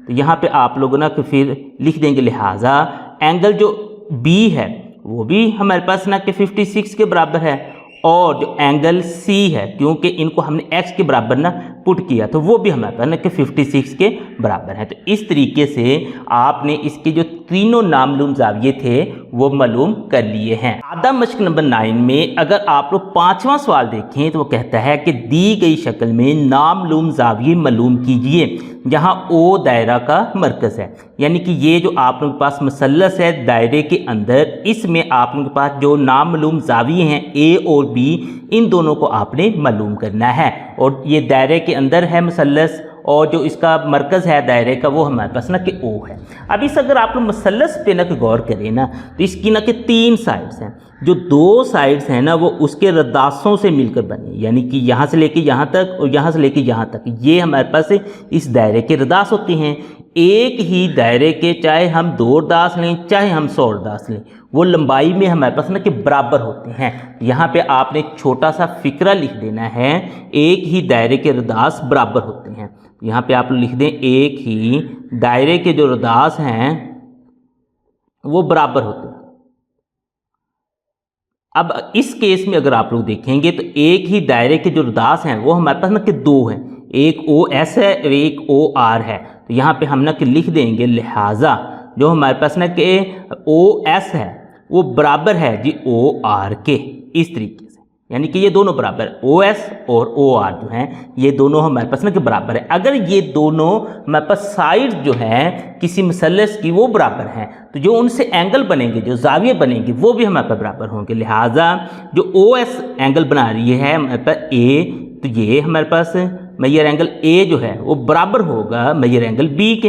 तो यहाँ पे आप लोग ना कि फिर लिख देंगे लिहाजा एंगल जो b है वो भी हमारे पास ना कि 56 के बराबर है, और जो एंगल C है क्योंकि इनको हमने x के बराबर ना पुट किया तो वो भी हमारे पास ना कि 56 के बराबर है। तो इस तरीके से आपने इसके जो तीनों नामालूम ज़ाविये थे वो मालूम कर लिए हैं। आधा मश्क नंबर 9 में अगर आप लोग 5वां सवाल देखें तो वो कहता है कि दी गई शक्ल में नामालूम ज़ाविये मालूम कीजिए जहाँ O दायरा का मरकज़ है, यानी कि ये जो आप लोगों के पास मसल्लस है दायरे के अंदर, इसमें आप लोगों के पास जो नामालूम ज़ाविये हैं A और B, इन दोनों को आपने मालूम करना है। और ये दायरे के अंदर है मसल्लस, और जो इसका मरकज़ है दायरे का वो हमारे पास ना कि O है। अब इस अगर आप लोग मसल्लस पे ना कि गौर करें ना तो इसकी ना कि 3 साइड्स हैं, जो 2 साइड्स हैं ना वो उसके रदासों से मिलकर बनी, यानी कि यहाँ से लेके यहाँ तक और यहाँ से लेके यहाँ तक, ये हमारे पास इस दायरे के रदास होते हैं। एक ही दायरे के चाहे हम 2 रदास लें चाहे हम 100 रदास लें, वो लंबाई में हमारे पास ना कि बराबर होते हैं। यहाँ पे आपने एक छोटा सा फिक्रा लिख देना है, एक ही दायरे के रदास बराबर होते हैं। यहाँ पे आप लिख दें एक ही दायरे के जो रदास हैं वो बराबर होते हैं। अब इस केस में अगर आप लोग देखेंगे तो एक ही दायरे के जो रदास हैं वो हमारे पास ना कि 2 हैं, एक OS है और एक OR है। तो यहाँ पे हम ना कि लिख देंगे लिहाजा जो हमारे पास ना कि OS है वो बराबर है जी OR के, इस तरीके से, यानी कि ये दोनों बराबर है, OS और OR जो हैं ये दोनों हमारे पास ना कि बराबर है। अगर ये दोनों हमारे पास साइड जो हैं किसी मसल्लस की वो बराबर हैं तो जो उनसे एंगल बनेंगे, जो ज़ाविये बनेंगे वो भी हमारे पास बराबर होंगे। लिहाजा जो OS एंगल बना रही है हमारे पास A, तो ये हमारे पास मेजर एंगल A जो है वो बराबर होगा मेजर एंगल B के,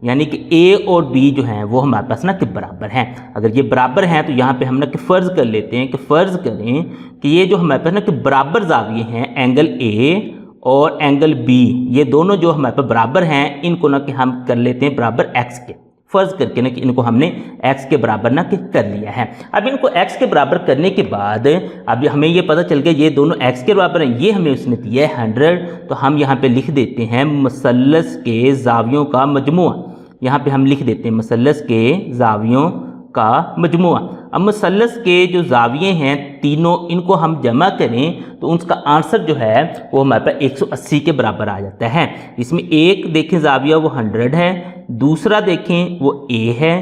यानी कि A और B जो हैं वो हमारे पास ना कि बराबर हैं। अगर ये बराबर हैं तो यहाँ पे हम ना कि फ़र्ज़ कर लेते हैं कि फ़र्ज़ करें कि ये जो हमारे पास ना कि बराबर ज़ाविये हैं एंगल A और एंगल B, ये दोनों जो हमारे पास बराबर हैं इनको ना कि हम कर लेते हैं बराबर x के, फ़र्ज़ करके ना कि इनको हमने x के बराबर ना कि कर लिया है। अब इनको x के बराबर करने के बाद अब हमें ये पता चल गया ये दोनों x के बराबर हैं, ये हमें उसने दिया है 100, तो हम यहाँ पे लिख देते हैं मसल्लस के ज़ावियों का मजमुआ। यहाँ पे हम लिख देते हैं मसल्लस के ज़ावियों का मजमुआ। अब मसल्लस के जो ज़ाविये हैं तीनों, इनको हम जमा करें तो उसका आंसर जो है वो हमारे पास 180 के बराबर आ जाता है। इसमें एक देखें ज़ाविया वो 100 है, दूसरा देखें वो A है,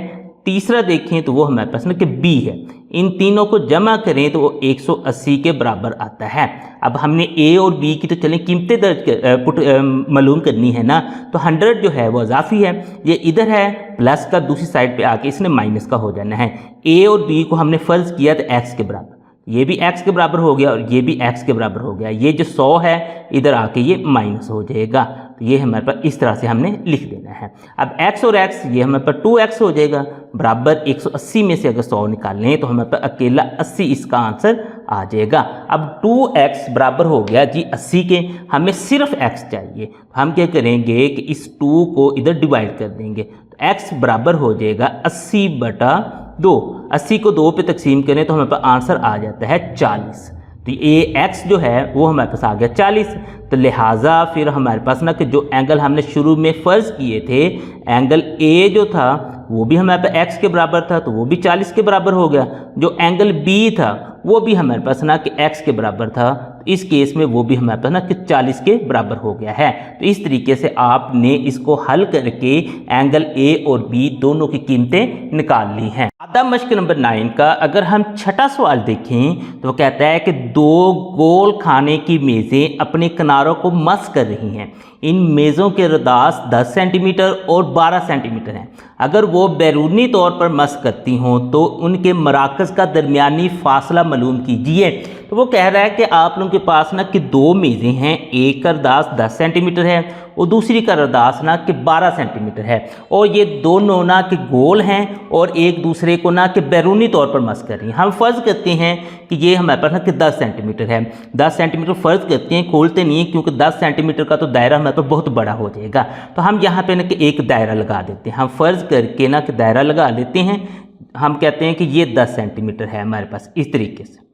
तीसरा देखें तो वो हमारे पास ना कि B है। इन तीनों को जमा करें तो वो 180 के बराबर आता है। अब हमने A और B की तो चलें कीमतें दर्ज मालूम करनी है ना, तो 100 जो है वो इजाफी है, ये इधर है प्लस का दूसरी साइड पे आके इसने माइनस का हो जाना है। A और B को हमने फ़र्ज़ किया तो x के बराबर, ये भी x के बराबर हो गया और ये भी x के बराबर हो गया। ये जो 100 है इधर आके ये माइनस हो जाएगा, तो ये हमारे पास इस तरह से हमने लिख देना है। अब x और x ये हमारे पास 2x हो जाएगा बराबर 180 में से अगर 100 निकालें तो हमारे पास अकेला 80 इसका आंसर आ जाएगा। अब 2x बराबर हो गया जी 80 के, हमें सिर्फ x चाहिए, तो हम क्या करेंगे कि इस 2 को इधर डिवाइड कर देंगे, तो x बराबर हो जाएगा 80/2। 80 को 2 पे तकसीम करें तो हमारे पास आंसर आ जाता है 40। तो ये x जो है वो हमारे पास आ गया 40। तो लिहाजा फिर हमारे पास ना कि जो एंगल हमने शुरू में फ़र्ज़ किए थे, एंगल A जो था वो भी हमारे पास x के बराबर था तो वो भी 40 के बराबर हो गया। जो एंगल B था वो भी हमारे पास ना कि x के बराबर था, तो इस केस में वो भी हमारे पास ना कि 40 के बराबर हो गया है। तो इस तरीके से आपने इसको हल करके एंगल A और B दोनों की कीमतें निकाल ली हैं। आधा मश्क नंबर 9 का अगर हम छठा सवाल देखें तो वो कहता है कि 2 गोल खाने की मेज़ें अपने किनारों को मस कर रही हैं। इन मेज़ों के रदास 10 सेंटीमीटर और 12 सेंटीमीटर हैं। अगर वो बैरूनी तौर पर मस करती हों तो उनके मराकज़ का दरमियानी फासला मालूम कीजिए। तो वो कह रहा है कि आप लोगों के पास ना कि 2 मेज़ें हैं, एक का रदास 10 सेंटीमीटर है और दूसरी का रदास ना कि 12 सेंटीमीटर है, और ये दोनों ना कि गोल हैं और एक दूसरे को ना कि बैरूनी तौर पर मस कर रही हैं। हम फ़र्ज़ करते हैं कि ये हमारे पास ना कि 10 सेंटीमीटर है, 10 सेंटीमीटर फ़र्ज़ करते हैं, खोलते नहीं हैं क्योंकि 10 सेंटीमीटर का तो दायरा हमारे पास बहुत बड़ा हो जाएगा। तो हम यहाँ पे ना कि एक दायरा लगा देते हैं, हम फ़र्ज़ करके ना कि दायरा लगा लेते हैं। हम कहते हैं कि ये 10 सेंटीमीटर है हमारे पास, इस तरीके से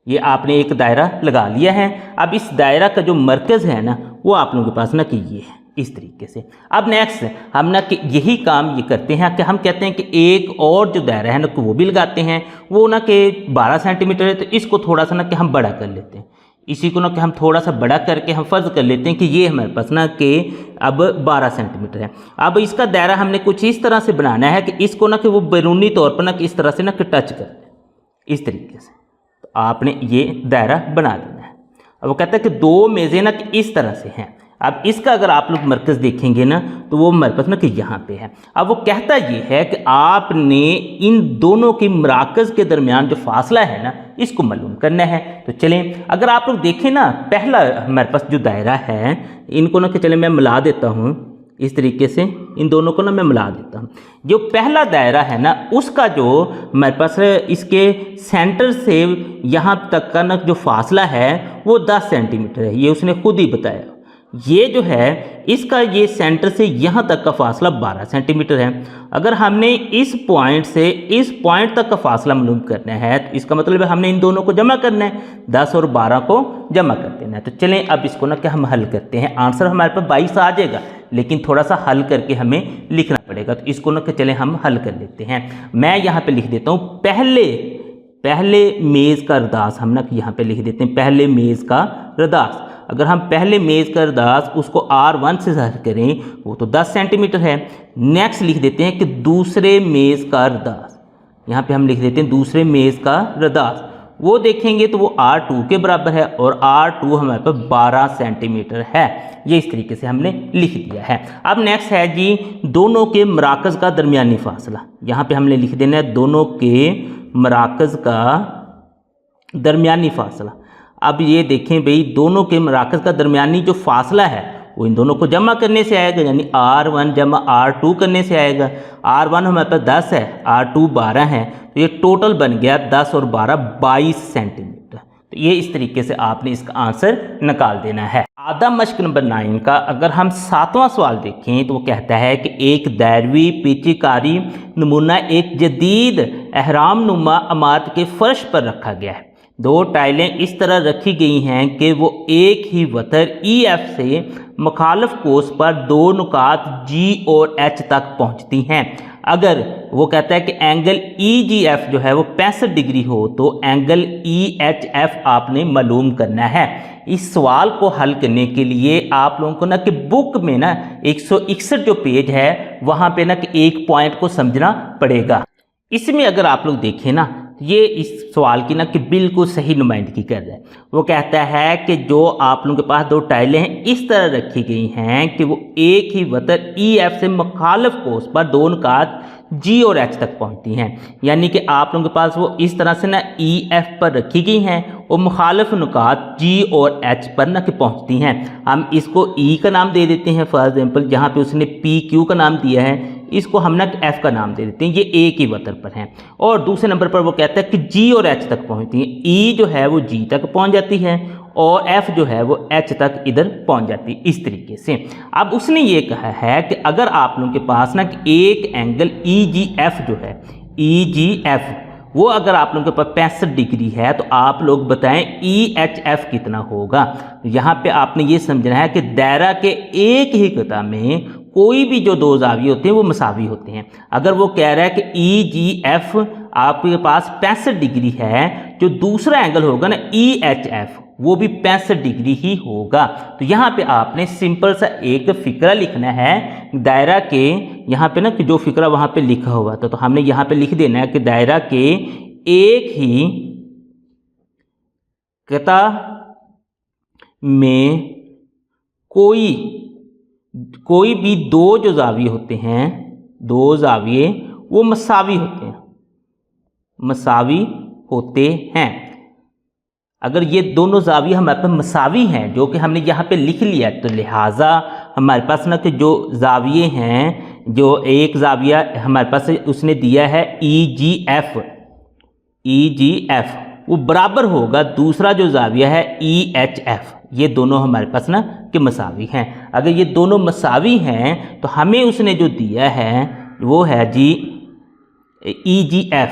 ये आपने एक दायरा लगा लिया है। अब इस दायरा का जो मरकज़ है ना वो आप लोगों के पास ना कि ये है इस तरीके से। अब नेक्स्ट हम ना कि यही काम ये करते हैं कि हम कहते हैं कि एक और जो दायरा है ना वो भी लगाते हैं, वो ना कि 12 सेंटीमीटर है, तो इसको थोड़ा सा ना कि हम बड़ा कर लेते हैं। इसी को ना कि हम थोड़ा सा बड़ा करके हम फ़र्ज़ कर लेते हैं कि ये हमारे पास ना कि अब 12 सेंटीमीटर है। अब इसका दायरा हमने कुछ इस तरह से बनाना है कि इसको ना कि वो बैरूनी तौर पर ना कि इस तरह से ना कि टच कर दे इस तरीके से। तो आपने ये दायरा बना देना है। अब वो कहता है कि दो मेज़ें ना कि इस तरह से हैं। अब इसका अगर आप लोग मरकज़ देखेंगे ना तो वो हमारे पास ना कि यहाँ पे है। अब वो कहता ये है कि आपने इन दोनों की मराकज़ के दरमियान जो फासला है ना इसको मालूम करना है। तो चलें अगर आप लोग देखें ना, पहला हमारे पास जो दायरा है इनको ना कि चलें मैं मिला देता हूँ इस तरीके से, इन दोनों को ना मैं मिला देता हूँ। जो पहला दायरा है ना उसका जो हमारे पास इसके सेंटर से यहाँ तक का ना जो फासला है वो 10 सेंटीमीटर है, ये उसने खुद ही बताया। ये जो है इसका ये सेंटर से यहाँ तक का फासला 12 सेंटीमीटर है। अगर हमने इस पॉइंट से इस पॉइंट तक का फासला मालूम करना है तो इसका मतलब है हमने इन दोनों को जमा करना है, 10 और 12 को जमा कर देना है। तो चलें अब इसको ना कि हम हल करते हैं। आंसर हमारे पास 22 आ जाएगा, लेकिन थोड़ा सा हल करके हमें लिखना पड़ेगा। तो इसको ना कि चलें हम हल कर लेते हैं। मैं यहाँ पर लिख देता हूँ पहले मेज़ का रदास, हम ना कि यहाँ पे लिख देते हैं पहले मेज़ का रदास। अगर हम पहले मेज़ का रदास उसको R1 से ज़ाहिर करें वो तो 10 सेंटीमीटर है। नेक्स्ट लिख देते हैं कि दूसरे मेज़ का रदास, यहाँ पे हम लिख देते हैं दूसरे मेज़ का रदास, वो देखेंगे तो वो R2 के बराबर है और R2 हमारे पास 12 सेंटीमीटर है। ये इस तरीके से हमने लिख दिया है। अब नेक्स्ट है जी दोनों के मराकज़ का दरमियानी फासला। यहाँ पे हमने लिख देना है दोनों के मराकज़ का दरमियानी फासला। अब ये देखें भाई दोनों के मराकज़ का दरमियानी जो फासला है वो इन दोनों को जमा करने से आएगा, यानी R1 जमा R2 करने से आएगा। R1 हमारे पास 10 है, R2 12 है, तो ये टोटल बन गया 10 और 12 22 सेंटीमीटर। तो ये इस तरीके से आपने इसका आंसर निकाल देना है। आधा मश्क नंबर 9 का अगर हम 7वां सवाल देखें तो वो कहता है कि एक दैरवी पीचीकारी नमूना एक जदीद अहराम नुमा इमारत के फर्श पर रखा गया है। दो टाइलें इस तरह रखी गई हैं कि वो एक ही वतर EF से मुखालिफ कोस पर दो नुकात G और H तक पहुंचती हैं। अगर वो कहता है कि एंगल EGF जो है वो 65 डिग्री हो तो एंगल EHF आपने मालूम करना है। इस सवाल को हल करने के लिए आप लोगों को ना कि बुक में ना 161 जो पेज है वहाँ पे ना कि एक पॉइंट को समझना पड़ेगा। इसमें अगर आप लोग देखें ना ये इस सवाल की ना कि बिल्कुल सही नुमाइंदगी कर रहा है। वो कहता है कि जो आप लोगों के पास दो टाइलें हैं इस तरह रखी गई हैं कि वो एक ही वतर EF से मुखालिफ कोस पर दो नुकात G और H तक पहुंचती हैं। यानी कि आप लोगों के पास वो इस तरह से ना EF पर रखी गई हैं और मुखालिफ नुकात G और H पर ना कि पहुंचती हैं। हम इसको E का नाम दे देते हैं फॉर एग्जाम्पल, जहाँ पे उसने PQ का नाम दिया है इसको हम ना F का नाम दे देते हैं, ये एक ही वतर पर हैं। और दूसरे नंबर पर वो कहता है कि G और H तक पहुंचती हैं। E जो है वो G तक पहुंच जाती है और F जो है वो H तक इधर पहुंच जाती है इस तरीके से। अब उसने ये कहा है कि अगर आप लोगों के पास ना कि एक एंगल EGF जो है EGF वो अगर आप लोगों के पास 65 डिग्री है तो आप लोग बताएं EHF कितना होगा। यहाँ पे आपने ये समझना है कि दायरा के एक ही कता में कोई भी जो दो जाविये होते हैं वो मसावी होते हैं। अगर वो कह रहा है कि EGF आपके पास 65 डिग्री है, जो दूसरा एंगल होगा ना EHF वो भी 65 डिग्री ही होगा। तो यहाँ पे आपने सिंपल सा एक फिक्रा लिखना है दायरा के, यहाँ पे ना कि जो फिक्रा वहाँ पे लिखा हुआ था तो हमने यहाँ पे लिख देना है कि दायरा के एक ही कता में कोई भी दो जो जाविये होते हैं, दो जाविये वो मसावी होते हैं। अगर ये दोनों जाविये हमारे पास मसावी हैं जो कि हमने यहाँ पे लिख लिया तो लिहाजा हमारे पास ना कि जो जाविये हैं, जो एक जाविया हमारे पास उसने दिया है EGF वो बराबर होगा दूसरा जो जाविया है EHF। ये दोनों हमारे पास ना कि मसावी हैं। अगर ये दोनों मसावी हैं तो हमें उसने जो दिया है वो है जी EGF,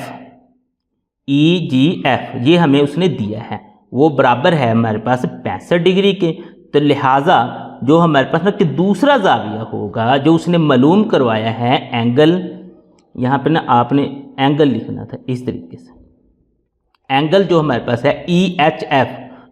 ये हमें उसने दिया है। वो बराबर है हमारे पास 65 डिग्री के। तो लिहाजा जो हमारे पास ना कि दूसरा जाविया होगा जो उसने मालूम करवाया है एंगल, यहाँ पे ना आपने एंगल लिखना था इस तरीके से, एंगल जो हमारे पास है EHF,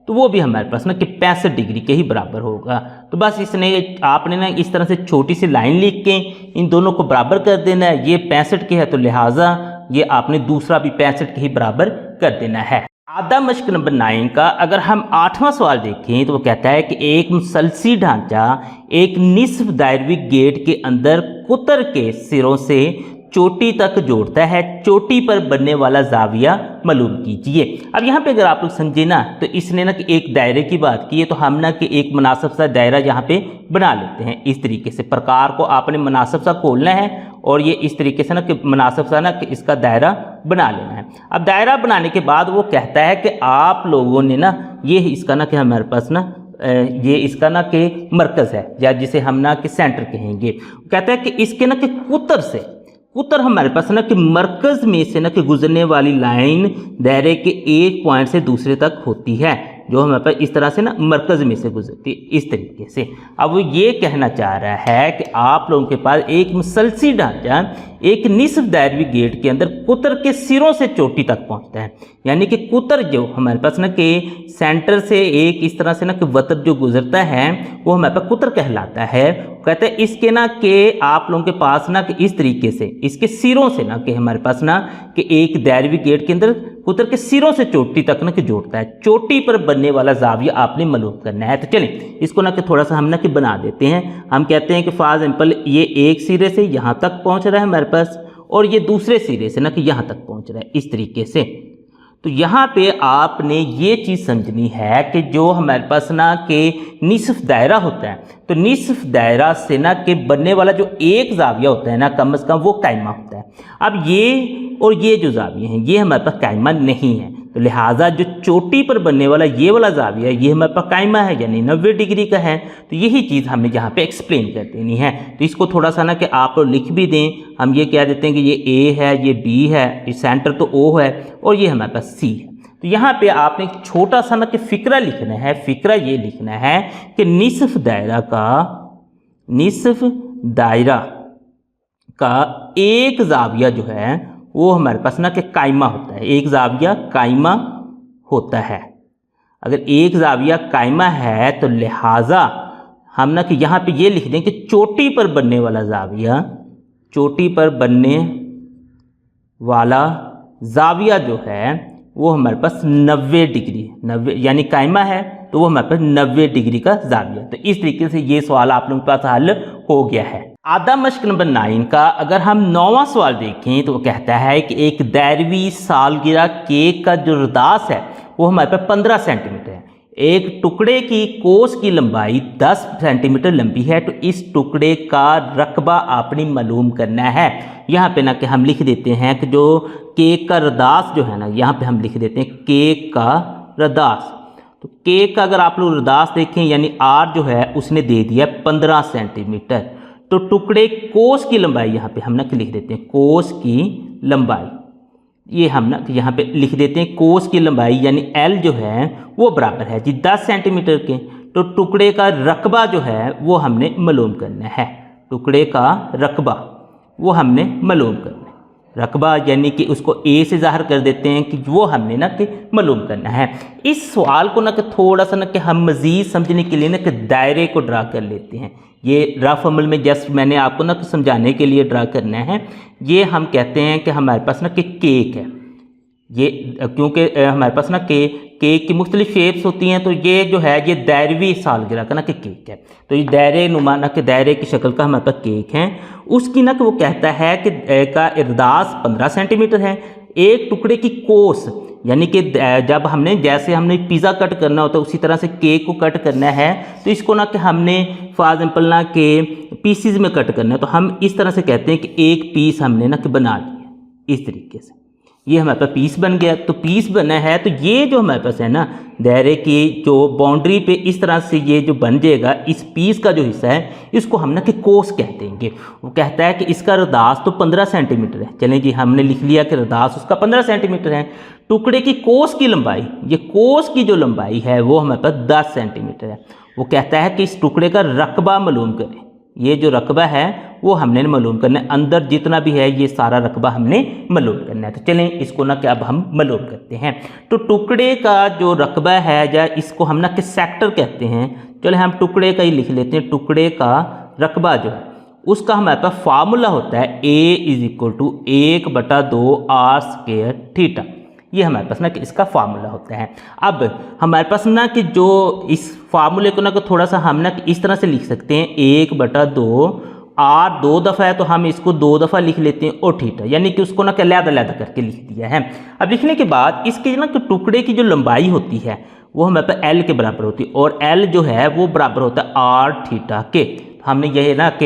तो वो भी हमारे पास ना कि 65 डिग्री के ही बराबर होगा। तो बस इसने आपने ना इस तरह से छोटी सी लाइन लिख के इन दोनों को बराबर कर देना है। ये 65 के है तो लिहाजा ये आपने दूसरा भी 65 के ही बराबर कर देना है। आधा मश्क नंबर 9 का अगर हम 8वां सवाल देखें तो वो कहता है कि एक मुसलसी ढांचा एक निस्फ दायरवी गेट के अंदर कुतर के सिरों से चोटी तक जोड़ता है, चोटी पर बनने वाला जाविया मालूम कीजिए। अब यहाँ पे अगर आप लोग समझे ना तो इसने ना कि एक दायरे की बात की है, तो हम ना कि एक मुनासिब सा दायरा यहाँ पे बना लेते हैं। इस तरीके से प्रकार को आपने मुनासिब सा खोलना है और ये इस तरीके से ना कि मुनासिब सा ना कि इसका दायरा बना लेना है। अब दायरा बनाने के बाद वो कहता है कि आप लोगों ने ना ये इसका ना कि हमारे पास ना ये इसका ना कि मरकज़ है या जिसे हम ना कि सेंटर कहेंगे। कहता है कि इसके ना कि कुतर हमारे पास ना कि मरकज़ में से ना कि गुजरने वाली लाइन दायरे के एक पॉइंट से दूसरे तक होती है, जो हमारे पास इस तरह से ना मरकज़ में से गुजरती है इस तरीके से। अब वो ये कहना चाह रहा है कि आप लोगों के पास एक मुसलसी ढांचा एक निस्फ दायरवी गेट के अंदर कुतर के सिरों से चोटी तक पहुंचता है, यानी कि कुतर जो हमारे पास ना कि सेंटर से एक इस तरह से ना कि वतर जो गुजरता है वो हमारे पास कुतर कहलाता है। कहते हैं इसके ना कि आप लोगों के पास ना कि इस तरीके से इसके सिरों से ना कि हमारे पास ना कि एक दायरवी गेट के अंदर कुतर के सिरों से चोटी तक ना कि जोड़ता है, चोटी पर बनने वाला जाविया आपने मालूम करना है। तो चलिए इसको ना कि थोड़ा सा हम ना कि बना देते हैं। हम कहते हैं कि फॉर एग्जाम्पल ये एक सिरे से यहाँ तक पहुँच रहा है हमारे पास और ये दूसरे सिरे से ना कि यहाँ तक पहुँच रहा है इस तरीके से। तो यहाँ पे आपने ये चीज़ समझनी है कि जो हमारे पास ना कि निस्फ दायरा होता है, तो निस्फ दायरा से ना कि बनने वाला जो एक जाविया होता है ना कम से कम वो कायमा होता है। अब ये और ये जो जाविया हैं ये हमारे पास कायमा नहीं है, तो लिहाजा जो चोटी पर बनने वाला ये वाला जाविया ये हमारे पास कायमा है यानी 90 डिग्री का है। तो यही चीज़ हमें यहाँ पे एक्सप्लेन कर देनी है। तो इसको थोड़ा सा ना कि आप लिख भी दें। हम ये कह देते हैं कि ये A है, ये B है, ये सेंटर तो O है और ये हमारे पास C है। तो यहाँ पे आपने एक छोटा सा ना कि फ़िक्रा लिखना है। फ़िक्रा ये लिखना है कि निस्फ दायरा का एक जाविया जो है वो हमारे पास ना कि कायमा होता है, एक जाविया कायमा होता है। अगर एक जाविया कायमा है तो लिहाजा हम ना कि यहाँ पे ये लिख दें कि चोटी पर बनने वाला जाविया, चोटी पर बनने वाला जाविया जो है वो हमारे पास 90 डिग्री, 90 यानी कायमा है तो वो हमारे पास 90 डिग्री का जाविया। तो इस तरीके से ये सवाल आप लोगों के पास हल हो गया है। आधा मश्क नंबर 9 का अगर हम 9वां सवाल देखें तो वो कहता है कि एक दायरवी सालगिरह केक का जो रदास है वो हमारे पास 15 सेंटीमीटर है। एक टुकड़े की कोस की लंबाई 10 सेंटीमीटर लंबी है, तो इस टुकड़े का रकबा आपने मालूम करना है। यहाँ पे ना कि हम लिख देते हैं कि जो केक का रदास जो है ना, यहाँ पे हम लिख देते हैं केक का रदास। तो केक का अगर आप लोग रदास देखें यानी R जो है उसने दे दिया 15 सेंटीमीटर। तो टुकड़े कोस की लंबाई यहाँ पे हम ना लिख देते हैं कोस की लंबाई, ये हम ना यहाँ पे लिख देते हैं कोस की लंबाई यानी L जो है वो बराबर है जी 10 सेंटीमीटर के। तो टुकड़े का रकबा जो है वो हमने मालूम करना है, टुकड़े का रकबा वो हमने मालूम करना है। रकबा यानी कि उसको A से ज़ाहिर कर देते हैं कि वो हमने ना कि मालूम करना है। इस सवाल को ना कि थोड़ा सा ना कि हम मज़ीद समझने के लिए ना कि दायरे को ड्रा कर लेते हैं। ये रफ अमल में जस्ट मैंने आपको ना समझाने के लिए ड्रा करना है। ये हम कहते हैं कि हमारे पास ना कि केक है, ये क्योंकि हमारे पास ना केक की मुख्तलिफ शेप्स होती हैं, तो ये जो है ये दायरवी सालगिरह का ना कि केक है। तो ये दायरे नुमा ना कि दायरे की शक्ल का हमारे पास केक है। उसकी ना कि वो कहता है कि का इर्दास 15 सेंटीमीटर है। एक टुकड़े की कोस यानी कि जब हमने जैसे हमने पिज़्ज़ा कट करना होता है उसी तरह से केक को कट करना है, तो इसको ना कि हमने फॉर एग्जाम्पल ना कि पीसीज में कट करना है, तो हम इस तरह से कहते हैं कि एक पीस हमने ना कि बना लिया इस तरीके से। ये हमारे पास पीस बन गया। तो पीस बना है तो ये जो हमारे पास है ना दायरे की जो बाउंड्री पे इस तरह से ये जो बन जाएगा, इस पीस का जो हिस्सा है इसको हम ना कि कोस कहते हैं। वो कहता है कि इसका रदास तो 15 सेंटीमीटर है। चलें जी, हमने लिख लिया कि रदास उसका 15 सेंटीमीटर है। टुकड़े की कोस की लंबाई, ये कोस की जो लंबाई है वो हमारे पास 10 सेंटीमीटर है। वो कहता है कि इस टुकड़े का रकबा मालूम करें। ये जो रकबा है वो हमने मालूम करना है, अंदर जितना भी है ये सारा रकबा हमने मालूम करना है। तो चलें इसको ना कि अब हम मालूम करते हैं। तो टुकड़े का जो रकबा है या इसको हम ना कि सेक्टर कहते हैं। चले हम टुकड़े का ही लिख लेते हैं। टुकड़े का रकबा जो है उसका हमारे पास फार्मूला होता है A=1/2r²θ। ये हमारे पास ना कि इसका फार्मूला होता है। अब हमारे पास ना कि जो इस फार्मूले को ना कि थोड़ा सा हम ना कि इस तरह से लिख सकते हैं 1/2 r 2 दफ़ा है तो हम इसको 2 दफ़ा लिख लेते हैं और थीटा, यानी कि उसको ना कि अलग-अलग करके लिख दिया है। अब लिखने के बाद इसके ना कि टुकड़े की जो लंबाई होती है वो हमारे पास l के बराबर होती है और l जो है वो बराबर होता है r थीटा के। हमने ये ना कि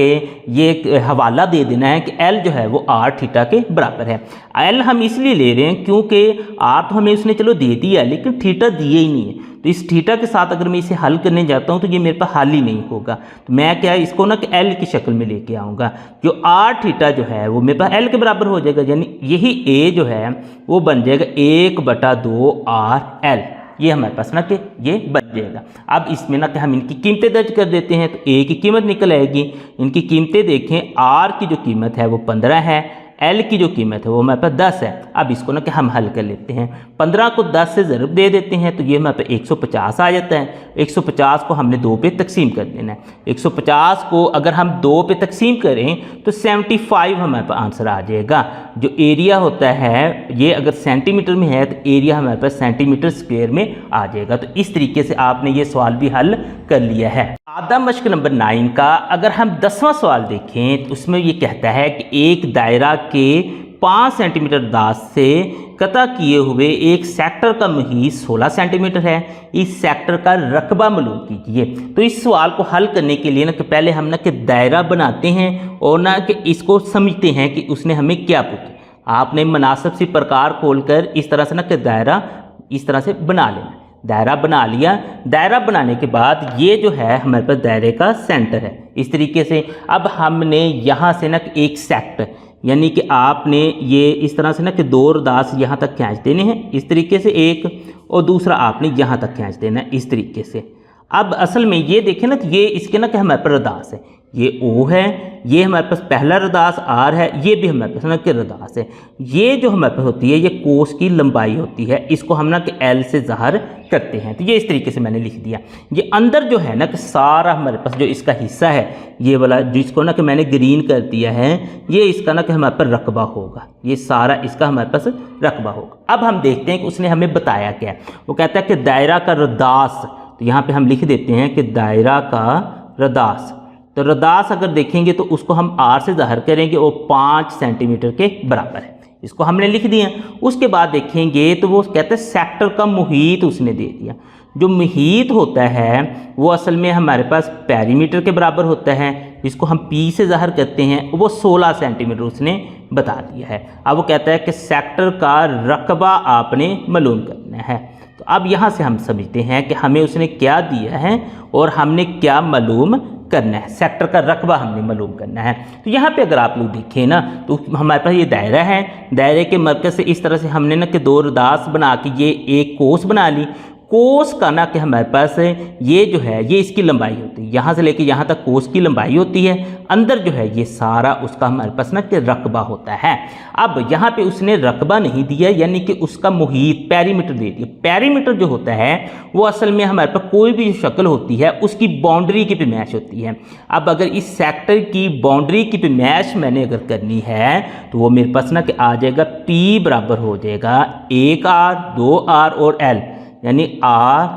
ये हवाला दे देना है कि l जो है वो r थीटा के बराबर है। l हम इसलिए ले रहे हैं क्योंकि r तो हमें उसने चलो दे दिया है लेकिन थीटा दिए ही नहीं है। तो इस थीटा के साथ अगर मैं इसे हल करने जाता हूँ तो ये मेरे पास हल ही नहीं होगा। तो मैं क्या इसको ना कि l की शक्ल में लेके आऊँगा। जो r थीटा जो है वो मेरे पास l के बराबर हो जाएगा, यानी यही a जो है वो बन जाएगा 1/2rl। ये हमारे पास ना कि ये बन जाएगा। अब इसमें ना कि हम इनकी कीमतें दर्ज कर देते हैं तो a की कीमत निकल आएगी। इनकी कीमतें देखें, r की जो कीमत है वो 15 है, l की जो कीमत है वो हमारे पास 10 है। अब इसको ना कि हम हल कर लेते हैं। 15 को 10 से ज़रब दे देते हैं तो ये हमारे पास 150 आ जाता है। 150 को हमने 2 पे तकसीम कर देना है। 150 को अगर हम 2 पे तकसीम करें तो 75 हमारे पास आंसर आ जाएगा। जो एरिया होता है ये अगर सेंटीमीटर में है तो एरिया हमारे पास सेंटीमीटर स्क्वायर में आ जाएगा। तो इस तरीके से आपने ये सवाल भी हल कर लिया है। आधा मश्क नंबर 9 का अगर हम 10वां सवाल देखें तो उसमें ये कहता है कि एक दायरा के 5 सेंटीमीटर दास से कता किए हुए एक सेक्टर का मुहीत 16 सेंटीमीटर है। इस सेक्टर का रकबा मालूम कीजिए। तो इस सवाल को हल करने के लिए ना कि पहले हम ना कि दायरा बनाते हैं और ना कि इसको समझते हैं कि उसने हमें क्या पूछा। आपने मुनासिब सी प्रकार खोलकर इस तरह से ना कि दायरा इस तरह से बना लेना। दायरा बना लिया। दायरा बनाने के बाद ये जो है हमारे पास दायरे का सेंटर है इस तरीके से। अब हमने यहाँ से ना एक सेक्टर, यानी कि आपने ये इस तरह से ना कि 2 रदास यहाँ तक खींच देने हैं इस तरीके से एक, और दूसरा आपने यहाँ तक खींच देना है इस तरीके से। अब असल में ये देखें ना तो ये इसके ना कि हमारे पास रदास है, ये O है, ये हमारे पास पहला रदास R है, ये भी हमारे पास ना कि रदास है। ये जो हमारे पास होती है ये कोस की लंबाई होती है, इसको हम ना कि L से ज़ाहिर करते हैं। तो ये इस तरीके से मैंने लिख दिया। ये अंदर जो है ना कि सारा हमारे पास जो इसका हिस्सा है ये वाला जिसको ना कि मैंने ग्रीन कर दिया है, ये इसका ना कि हमारे पास रकबा होगा। ये सारा इसका हमारे पास रकबा होगा। अब हम देखते हैं कि उसने हमें बताया क्या है। वो कहता है कि दायरा का रदास, तो यहाँ पे हम लिख देते हैं कि दायरा का रदास। तो रदास अगर देखेंगे तो उसको हम R से ज़ाहिर करेंगे और 5 सेंटीमीटर के बराबर है। इसको हमने लिख दिया। उसके बाद देखेंगे तो वो कहते हैं सेक्टर का मुहीत उसने दे दिया। जो मुहीत होता है वो असल में हमारे पास पेरीमीटर के बराबर होता है, इसको हम P से ज़ाहिर करते हैं, वो 16 सेंटीमीटर उसने बता दिया है। अब वो कहता है कि सेक्टर का रकबा आपने मालूम करना है। तो अब यहाँ से हम समझते हैं कि हमें उसने क्या दिया है और हमने क्या मालूम करना है। सेक्टर का रकबा हमने मालूम करना है। तो यहाँ पे अगर आप लोग देखें ना तो हमारे पास ये दायरा है। दायरे के मरकज़ से इस तरह से हमने ना कि 2 रदास बना के ये एक कोस बना ली। कोस का ना कि हमारे पास ये जो है ये इसकी लंबाई होती है, यहाँ से लेके यहाँ तक कोस की लंबाई होती है। अंदर जो है ये सारा उसका हमारे पास ना कि रकबा होता है। अब यहाँ पे उसने रकबा नहीं दिया, यानी कि उसका मुहीत पेरीमीटर दे दिया। पेरीमीटर जो होता है वो असल में हमारे पास कोई भी जो शक्ल होती है उसकी बाउंड्री की पैमाइश होती है। अब अगर इस सेक्टर की बाउंड्री की पैमाइश मैंने अगर करनी है तो वो मेरे पास ना कि आ जाएगा P बराबर हो जाएगा 1R 2R और L, यानी R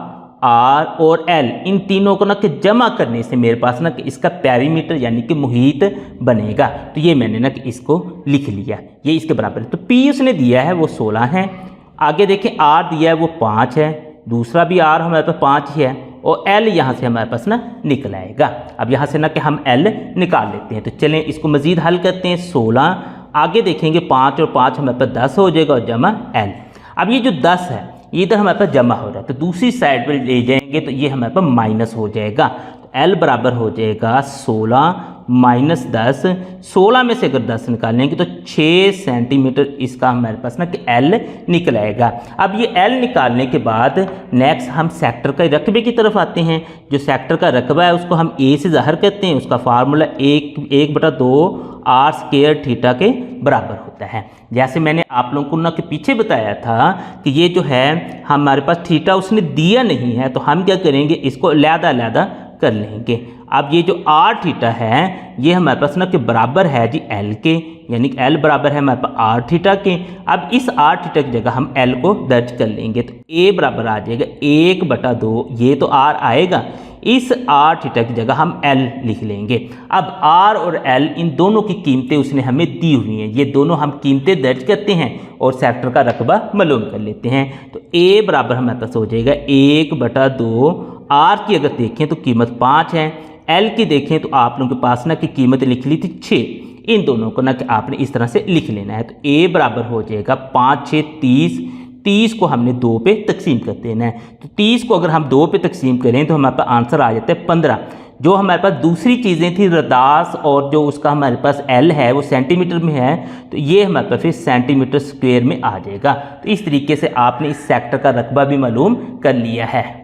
और L इन तीनों को ना कि जमा करने से मेरे पास ना कि इसका पेरीमीटर यानी कि मुहीत बनेगा। तो ये मैंने ना कि इसको लिख लिया, ये इसके बराबर है। तो P उसने दिया है वो 16 है। आगे देखें R दिया है वो 5 है, दूसरा भी R हमारे पास 5 ही है और L यहाँ से हमारे पास ना निकल आएगा। अब यहाँ से ना कि हम L निकाल लेते हैं। तो चलें इसको मज़ीद हल करते हैं। 16 आगे देखेंगे 5 और 5 हमारे पास 10 हो जाएगा और जमा L। अब ये जो 10 है ये इधर हमारे पास जमा हो रहा है, तो दूसरी साइड पर ले जाएंगे तो ये हमारे पास माइनस हो जाएगा। तो L बराबर हो जाएगा 16 माइनस 10। 16 में से अगर 10 निकालेंगे तो 6 सेंटीमीटर इसका हमारे पास ना कि L निकल आएगा। अब ये L निकालने के बाद नेक्स्ट हम सेक्टर के रकबे की तरफ आते हैं। जो सेक्टर का रकबा है उसको हम A से ज़ाहिर करते हैं, उसका फार्मूला 1/2 आर स्क्वायर थीटा के बराबर होता है। जैसे मैंने आप लोगों को ना के पीछे बताया था कि ये जो है हमारे पास थीटा उसने दिया नहीं है, तो हम क्या करेंगे, इसको अलग-अलग कर लेंगे। अब ये जो आर थीटा है ये हमारे पास ना के बराबर है जी एल के, यानी एल बराबर है हमारे पास आर थीटा के। अब इस आर थीटा की जगह हम एल को दर्ज कर लेंगे, तो ए बराबर आ जाएगा 1/2, ये तो आर आएगा, इस आर थीटा की जगह हम एल लिख लेंगे। अब आर और एल इन दोनों की कीमतें उसने हमें दी हुई हैं, ये दोनों हम कीमतें दर्ज करते हैं और सेक्टर का रकबा मालूम कर लेते हैं। तो ए बराबर हमारे पास हो जाएगा 1/2, आर की अगर देखें तो कीमत 5 है, एल की देखें तो आप लोगों के पास ना की कीमत लिख ली थी 6, इन दोनों को ना कि आपने इस तरह से लिख लेना है। तो ए बराबर हो जाएगा 5 6 30, 30 को हमने 2 पे तकसीम कर देना है। तो 30 को अगर हम 2 पे तकसीम करें तो हमारे पास आंसर आ जाता है 15। जो हमारे पास दूसरी चीज़ें थी रदास और जो उसका हमारे पास एल है वो सेंटीमीटर में है, तो ये हमारे पास फिर सेंटीमीटर स्क्वायर में आ जाएगा। तो इस तरीके से आपने इस सेक्टर का रकबा भी मालूम कर लिया है।